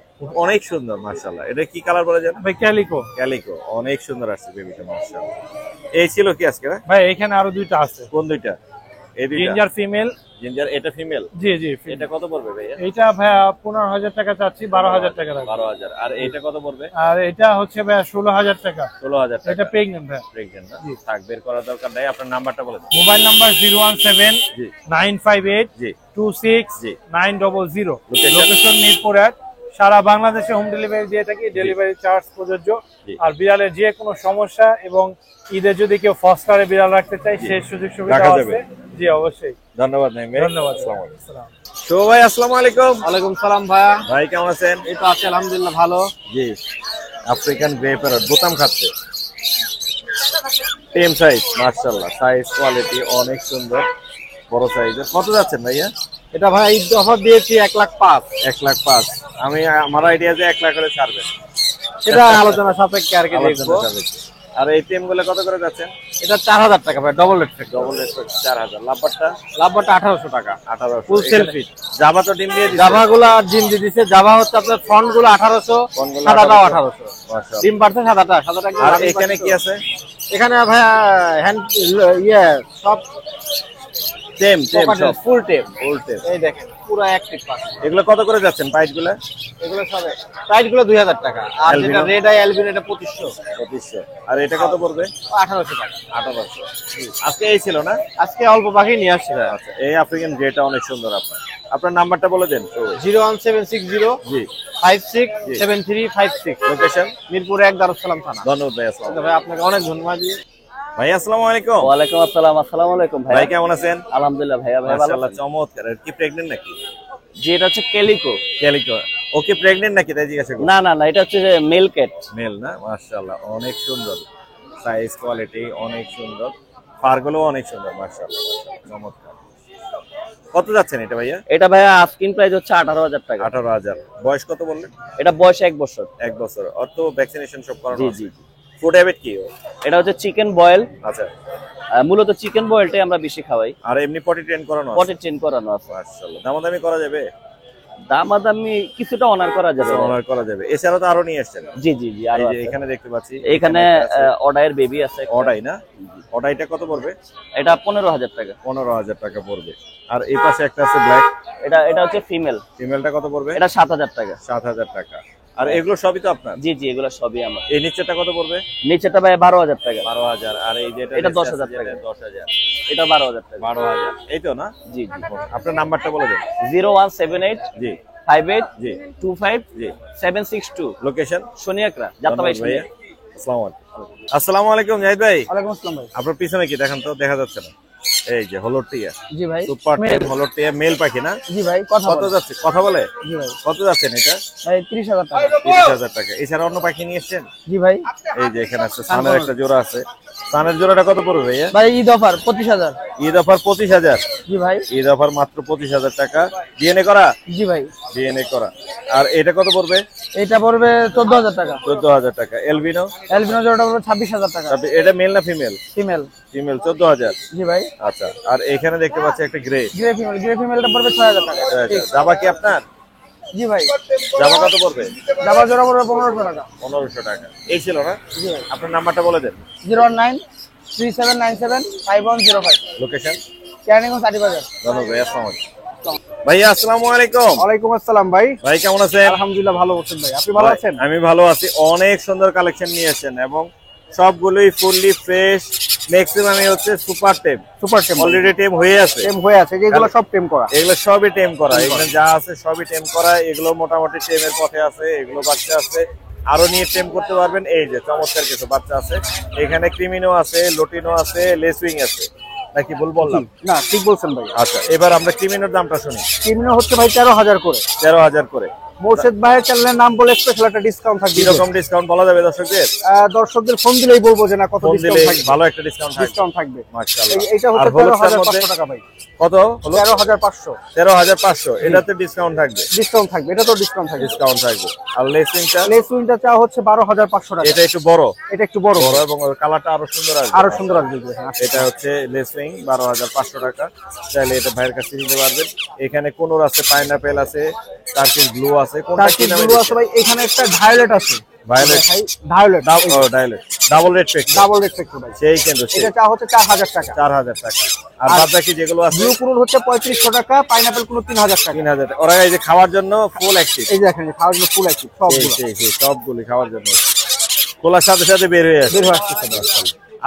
অনেক সুন্দর মাশাআল্লাহ। এটা কি কালার বলে জানেন? ভাই ক্যালিকো। ক্যালিকো। অনেক সুন্দর আসছে বেবিটা মাশাআল্লাহ। এই ছিল কি আজকে না? ভাই এখানে আরো দুইটা আছে। কোন দুইটা? এই দুইটা জিঞ্জার ফিমেল। জিঞ্জার এটা ফিমেল? জি জি। এটা কত পড়বে ভাইয়া? এটা ভাইয়া 15000 টাকা চাচ্ছি, 12000 টাকা লাগবে। 12000। আর এটা কত পড়বে? আর এটা হচ্ছে ভাইয়া 16000 টাকা। 16000 টাকা। এটা প্রেগন্যান্ট ভাই। প্রেগন্যান্ট না? থাক, বের করার দরকার নাই। আপনার নাম্বারটা বলে দিন। মোবাইল নাম্বার 017 জি 958 জি 26 জি। 900। Location? লোকেশন মিরপুর 1। সারা বাংলাদেশে হোম ডেলিভারি দিয়ে থাকি, ডেলিভারি চার্জ প্রযোজ্য। জি। আর বিড়ালের যে কোনো সমস্যা এবং ঈদে যদি কেউ ফস্টারে বিড়াল রাখতে চায় সেই সুযোগ সুবিধা রাখা আছে। যাবে। জি অবশ্যই। ধন্যবাদ নাইম ভাই। ধন্যবাদ। আসসালামু আলাইকুম। শো ভাই আসসালামু আলাইকুম। ওয়ালাইকুম সালাম ভাইয়া। ভাই কেমন আছেন? এই তো আছি আলহামদুলিল্লাহ ভালো। জি। আফ্রিকান গ্রে প্যারট বোতাম খাচ্ছে। টেম সাইজ মাশাআল্লাহ, সাইজ কোয়ালিটি অনেক সুন্দর, বড় সাইজের। কত যাচ্ছেন ভাইয়া? এটা ভাই ঈদ অফার দিয়েছি 1,05,000। 1,05,000। আমি আমার আইডিয়া যে 1 লাখ করে ছাড়বে। এটা আলোচনা সাপেক্ষে আর কি দেখবো। আর এই টেম গুলো কত করে যাচ্ছেন? এটা 4000 টাকা ভাই, ডবল রেট। Double rate 4000। লাভবারটা? লাভবারটা 1800 টাকা। 1800। ফুল সেলফি। জাভা তো ডিম দিয়ে দিছে। জাভা গুলা ডিম দিয়ে দিছে। জাভা হচ্ছে আপনার ফ্রন্ট গুলো 1800, ফ্রন্ট গুলো সাদাটাও 1800। 1800। মাশাআল্লাহ। ডিম পারছে সাদাটা একদম আর রানিং এখানে পারছে কি তো। আছে? এখানে ভাই হ্যান্ড সব টেম টেম সব ফুল টেপ। ফুল টেম। এই দেখেন পুরো অ্যাক্টিভ পাখি। এগুলো কত করে যাচ্ছেন পাইট গুলা? এগুলো সবে প্রাইস গুলো 2000 টাকা, আর যেটা অ্যালবিনো? রেড আই অ্যালবিনো এটা 2500 2500। আর এটা কত পড়বে? 1800 টাকা। 1800। আজকে এই ছিল না? আজকে অল্প পাখি নিয়ে আসছি ভাই। আচ্ছা, এই আফ্রিকান গ্রেটা অনেক সুন্দর। আপনার নাম্বারটা বলে দেন। 01760 জি। 567356। লোকেশন? মিরপুর 1 দারুসালাম থানা। ধন্যবাদ ভাই। আসসালাম ভাই আপনাকে অনেক ধন্যবাদ। ভাই, আসসালামু আলাইকুম। ওয়ালাইকুম আসসালাম। আসসালামু আলাইকুম ভাই। ভাই কেমন আছেন? আলহামদুলিল্লাহ ভাইয়া, ভাই ভালো মাশাআল্লাহ, আছেন? চমৎকার। আর কি প্রেগন্যান্ট নাকি? জি, এটা হচ্ছে কেলিকো। ক্যালিকো। ওকে প্রেগন্যান্ট নাকি তাই জিজ্ঞাসা করুন। না না না, এটা হচ্ছে মেল ক্যাট। মেল না? মাশাআল্লাহ, অনেক সুন্দর। সাইজ কোয়ালিটি অনেক সুন্দর। ফারগুলো অনেক সুন্দর। মাশাআল্লাহ, চমৎকার। কত যাচ্ছেন এটা ভাইয়া? এটা ভাইয়া আস্কিং প্রাইস হচ্ছে 18,000 টাকা। 18,000। বয়স কত বললেন? এটা বয়স 1 বছর। 1 বছর। অর তো ভ্যাকসিনেশন সব করানো জি আছে? জি। ফুড হ্যাবিট কি ওর? এটা হচ্ছে চিকেন বয়েল। আচ্ছা। মূলত চিকেন বয়েলটাই আমরা বেশি খাওয়াই। আর এমনি পটি ট্রেন করানো আছে? পটে ট্রেন করানো আছে। মাশাআল্লাহ, দামাদামি করা যাবে? দামাদামি কিছুটা অনার করা যাবে। অনার করা যাবে। এছাড়া তো আরো নিয়ে আসছেন। জি জি জি, আর এই যে এখানে দেখতে পাচ্ছি। এখানে অর্ডার বেবি আছে একটা। অডাই না? অডাইটা কত পড়বে? এটা 15,000 টাকা। 15,000 টাকা পড়বে। আর এই পাশে একটা আছে ব্ল্যাক। এটা হচ্ছে ফিমেল। ফিমেলটা কত পড়বে? এটা 7,000 টাকা। 7,000 টাকা। আর এগুলো সবই তো আপনার? জি জি, এগুলো সবই আমার। এই নিচেটা কত পড়বে? নিচেটা ভাই 12,000 টাকা। 12,000। আর এই যেটা এটা 10,000 টাকা। 10,000। এটা 12,000 টাকা। 12,000। এই তো না? জি জি। আপনার নাম্বারটা বলে দেন। 0178 জি 58 জি 25 জি। 762। লোকেশন? সোনিয়াকড়া, যাত্রাবাড়ি ভাইয়া। সোনিয়া। আসসালামু আলাইকুম জাহিদ ভাই। ওয়ালাইকুম আসসালাম ভাই। আপনার পিছনে কি দেখান তো, দেখা যাচ্ছে না। এই যে হলুদ টিয়া, জি ভাই। সুপার টেম হলুদ টিয়া মেল পাখি না? জি ভাই, কথা কত যাচ্ছে? কথা বলে? জি ভাই। কত যাচ্ছেন এটা? ভাই 30,000 টাকা। 30,000 টাকা। এছাড়া অন্য পাখি নিয়ে এসছেন? জি ভাই। এই যে এখানে আছে সানের একটা জোড়া আছে। সানের জোড়াটা কত পড়বে ভাইয়া? ভাই ঈদ অফার 25,000। ঈদ অফার 25,000। জি ভাই। ঈদ অফার মাত্র 25,000 টাকা। ডিএনএ করা? জি ভাই। ডিএনএ করা। আর এটা কত পড়বে? এটা পড়বে 14,000 টাকা। 14,000 টাকা। এলবিনো? অ্যালবিনো জোড়াটা পড়বে 26,000 টাকা। এটা মেল না ফিমেল? ফিমেল। ফিমেল 14,000। জি ভাই। আচ্ছা। আর এখানে দেখতে পাচ্ছি একটা গ্রে। গ্রে ফিমেলটা পড়বে 6,000 টাকা। জাবা কি আপনার? জি ভাই। জাবা কত পড়বে? ডাবল জোড়া পড়বে 1500 টাকা। 1500 টাকা। এই ছিল না? জি ভাই। আপনার নাম্বারটা বলে দেন। 01937975105। লোকেশন? কেরানীগঞ্জ আটিবাজার। ধন্যবাদ ভাই। আসসালামু আলাইকুম। ভাইয়া আসসালামু আলাইকুম। ওয়ালাইকুম আসসালাম ভাই। ভাই কেমন আছেন? আলহামদুলিল্লাহ ভালো আছেন ভাই, আপনি ভালো আছেন? আমি ভালো আছি। অনেক সুন্দর কালেকশন নিয়ে এসেছেন এবং সবগুলোই ফুললি ফ্রেশ। ম্যাক্সিমামই হচ্ছে সুপার টেম। সুপার টেম অলরেডি টেম হয়ে আছে। টেম হয়ে আছে, যেগুলো সব টেম করা। এগুলো সবই টেম করা। এখানে যা আছে সবই টেম করা। এগুলো মোটামুটি টেমের পথে আছে। এগুলো বাচ্চা আছে, আরো নিয়ে টেম করতে পারবেন। এই যে চমৎকার কিছু বাচ্চা আছে। এখানে ক্রিমিনো আছে, লোটিনো আছে, লেসুইং আছে। নাকি ভুল বললাম? না, ঠিক বলছেন ভাই। আচ্ছা, এবার আমরা ক্রিমিনোর দামটা শুনি। ক্রিমিনো হচ্ছে ভাই 13,000 করে। 13,000 করে। মোর্শেদ ভাইয়ের চ্যানেলের নাম বলে স্পেশাল একটা ডিসকাউন্ট থাকবে। কিরকম ডিসকাউন্ট বলা যাবে দর্শকদের? দর্শকদের ফোন দিলেই বলবো যে না কত ফোন দিলে ডিসকাউন্ট থাকবে। ভালো একটা ডিসকাউন্ট থাকবে। ডিসকাউন্ট থাকবে। মাশাআল্লাহ। এইটা হচ্ছে আর হলুদটার 13,500 টাকা ভাই। কত হলো? 13,500 13,500। এটাতে ডিসকাউন্ট থাকবে? ডিসকাউন্ট থাকবে, এটা তো ডিসকাউন্ট থাকবে। ডিসকাউন্ট থাকবে। আর লেসিংটা? লেস উইংটা চা হচ্ছে 12,500 টাকা। এটা একটু বড়। এটা একটু বড় বড় এবং ওর কালারটা আরো সুন্দর আসবে। আরো সুন্দর আসবে। হ্যাঁ। এটা হচ্ছে লেসিং 12,500 টাকা। চাইলে এটা ভাইয়ের কাছে নিতে পারবেন। এখানে কোনোর আছে, পাইনাপেল আছে, টার্কিশ ব্লু আছে। কোনটা কি টার্কিশ নামে ব্লু আছে ভাই, এখানে একটা ভায়োলেট আছে। Violet? Violet dilute double red fake. Double red factor ভাই। সেই কেন্দ্র এটা চা হচ্ছে 4,000 টাকা। 4,000 টাকা। আর বাদ বাকি যেগুলো আছে? ব্লু কুরুল হচ্ছে 3,500 টাকা, পাইনাপেল কুরুল 3,000 টাকা। 3,000 টাকা। ওরা এই যে খাওয়ার জন্য ফুল অ্যাক্টিভ। এই যে দেখেন খাওয়ার জন্য ফুল আছে সবগুলো। সবগুলি খাওয়ার জন্য খোলার সাথে সাথে বের হয়ে আসে। বের হয়ে আসছে।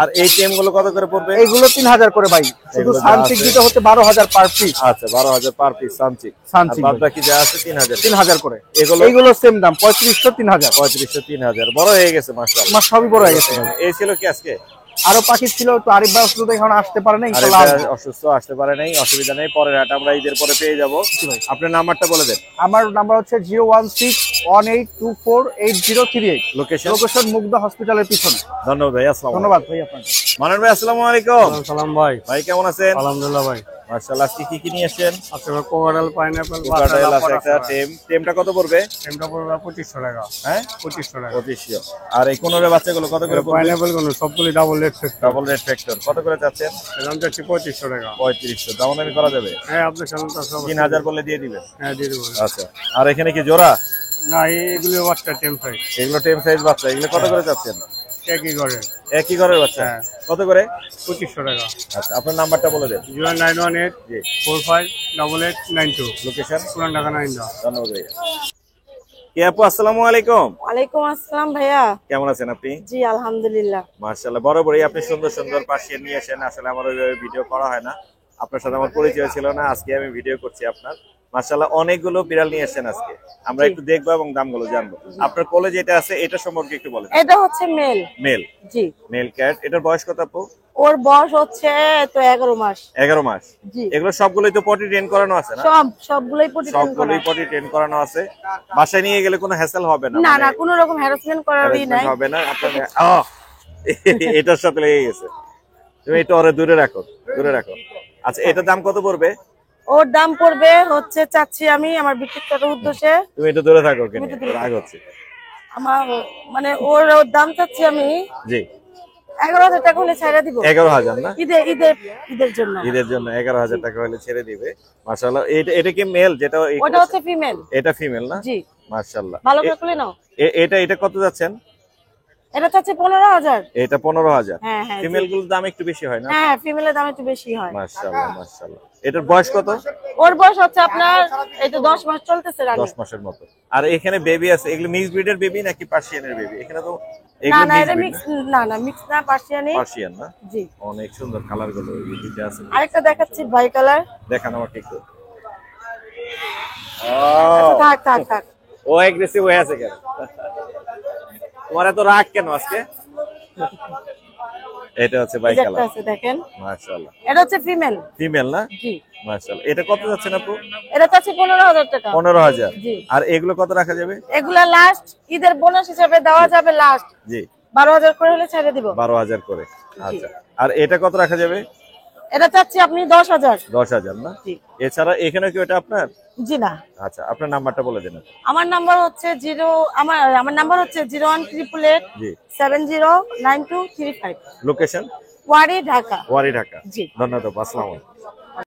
আর এই টেম গুলো কত করে পড়বে? এইগুলো 3,000 করে ভাই। শুধু এগুলো যা সানচিক আছে- দিতে হচ্ছে 12,000 পার পিস। আচ্ছা, 12,000 পার পিস সানচিক। সানচিক বাদ ভাই। বাকি যা আছে 3,000। 3,000 করে। এগুলো? এইগুলো সেম দাম 3500 3,000। 3500 3,000। বড় হয়ে গেছে মাশাআল্লাহ। আমার সবই বড় হয়ে গেছে ভাই। এই ছিল কি আজকে? আরো পাখি ছিল, তো আরিফ ভাই অসুস্থ এখন আসতে পারে না, আর ইনশাআল্লাহ আসবে। অসুস্থ, আসতে পারে নাই, অসুবিধা নেই। পরের হাট আমরা ঈদের পরে পেয়ে যাব। আপনার নাম্বারটা বলে দেন। আমার নাম্বার হচ্ছে 01618248038। লোকেশন? লোকেশন মুগ্ধা হসপিটালের পিছনে। ধন্যবাদ ভাই। আসসালামু আলাইকুম। ধন্যবাদ ভাই আপনাকে। মানন ভাই আসসালামু আলাইকুম। সালাম ভাই। ভাই কেমন আছেন? আলহামদুলিল্লাহ ভাই। মাশাআল্লাহ। আজকে কি কি নিয়ে আসছেন? আচ্ছা ভাই, কোকাডেল, পাইনাপেল, কোকাটেল আছে একটা টেম। টেমটা কত পড়বে? টেমটা পড়বে 2500 টাকা। হ্যাঁ, 2500 টাকা। 2500। আর এই কোনরে বাচ্চাগুলো কত করে পড়বে? পাইনাপেল গুলো সবগুলি double red factor. Double red factor কত করে যাচ্ছেন? দাম যাচ্ছে 2500 টাকা। 3500। দামাদামি করা যাবে? হ্যাঁ, আপনার সামনে তো সব 3,000 বলে দিয়ে দিবেন। হ্যাঁ দিয়ে দেবো। আচ্ছা। আর এখানে কি জোড়া? না, এগুলো বাচ্চা টেম ফাই এগুলো টেম সাইজ বাচ্চা। এগুলো কত করে যাচ্ছেন? একই করে একই ঘরের বাচ্চা হ্যাঁ। কত করে? 2500 টাকা। আচ্ছা আপনার নাম্বারটা বলে দেন। 0918 জি 458892 লোকেশন। পুরান ঢাকা 9 দা। ধন্যবাদ ভাইয়া। কে আপু আসসালামু আলাইকুম, ওয়ালাইকুম আসসালাম ভাইয়া। কেমন আছেন আপনি? জি আলহামদুলিল্লাহ। মাশাআল্লাহ, বরাবরই আপনি সুন্দর সুন্দর পার্সিয়ান নিয়ে আসেন। আসলে আমার ওইভাবে ভিডিও করা হয় না, আপনার সাথে আমার পরিচয় ছিল না, আজকে আমি ভিডিও করছি আপনার। মাশাআল্লাহ অনেকগুলো বিড়াল নিয়ে আসেন আজকে, আমরা একটু দেখবো এবং দামগুলো জানবো। আপনার কোলে যেটা আছে এটা সম্পর্কে একটু বলেন। এটা হচ্ছে মেল। মেল, জি। Male cat. এটার বয়স কত আপু? ওর বয়স হচ্ছে তো 11 মাস। 11 মাস। জি। এগুলো সবগুলোই তো পটি ট্রেন করানো আছে না? সবগুলোই প্রতিদিন করা। সবগুলোই পটি ট্রেন করানো আছে। বাসায় নিয়ে গেলে কোনো হ্যাসেল হবে না? না না, কোনো রকম হ্যারাসমেন্ট করারই নাই। হবে না আপনার। এটার সাথে লেগে গেছে, তুমি এটা ওরে দূরে রাখো, দূরে রাখো। আচ্ছা এটার দাম কত পড়বে? ওর দাম পড়বে হচ্ছে, চাচ্ছি আমি আমার বিক্রি করার উদ্দেশ্যে। তুমি একটু দূরে থাকো, কেন রাগ হচ্ছে? আমার মানে ওর দাম চাচ্ছি আমি জি 11,000 টাকা হলে ছেড়ে দিব। 11,000 না? ঈদের জন্য। ঈদের জন্য 11,000 টাকা হলে ছেড়ে দিবে। মাশাআল্লাহ। এটা কি মেল? যেটা ওটা হচ্ছে ফিমেল। এটা ফিমেল না? জি। মাশাআল্লাহ। ভালো করে খুলে নাও। এটা কত যাচ্ছেন? এটা চাচ্ছি 15,000। এটা 15,000। হ্যাঁ হ্যাঁ। ফিমেল গুলোর দাম একটু বেশি হয় না? হ্যাঁ ফিমেলের দাম একটু বেশি হয়। মাশাআল্লাহ মাশাআল্লাহ। এটার বয়স কত? ওর বয়স হচ্ছে আপনার এই তো 10 মাস চলতেছে রানী। 10 মাসের মতো। আর এখানে বেবি আছে, এগুলো মিক্স ব্রিডের বেবি নাকি পার্সিয়ানের বেবি? এখানে তো না এগুলো না, এটা মিক্স মিক্স না, মিক্স না, পার্সিয়ানি। পার্সিয়ান না? জি। অনেক সুন্দর কালার গুলো এই দুইটা আছে। আরেকটা দেখাচ্ছি বাই কালার। দেখান আমাকে একটু। থাক থাক থাক। ও অ্যাগ্রেসিভ হয়ে আছে কেন? তোমার এত রাগ কেন আজকে? এটা হচ্ছে বাই এই যে একটা কালার। আছে দেখেন। মাশাআল্লাহ। এটা হচ্ছে ফিমেল। ফিমেল না? জি। মাশাআল্লাহ। এটা কত যাচ্ছে আপু? এটা চাচ্ছি 15,000 টাকা। 15,000। জি। আর এগুলো কত রাখা যাবে? এগুলা লাস্ট ঈদের বোনাস হিসেবে দেওয়া যাবে, লাস্ট জি 12,000 করে হলে ছেড়ে দিব। 12,000 করে। আচ্ছা আর এটা কত রাখা যাবে? এটা চাচ্ছি আপনি 10,000। 10,000 না? জি। এছাড়া এখানে কি এটা আপনার? জি না। আচ্ছা আপনার নাম্বারটা বলে দেন। আমার নাম্বার হচ্ছে আমার নাম্বার হচ্ছে 01888 জি। 709235। লোকেশন? ওয়ারি ঢাকা। ওয়ারি ঢাকা। জি। ধন্যবাদ, আসসালামু আলাইকুম।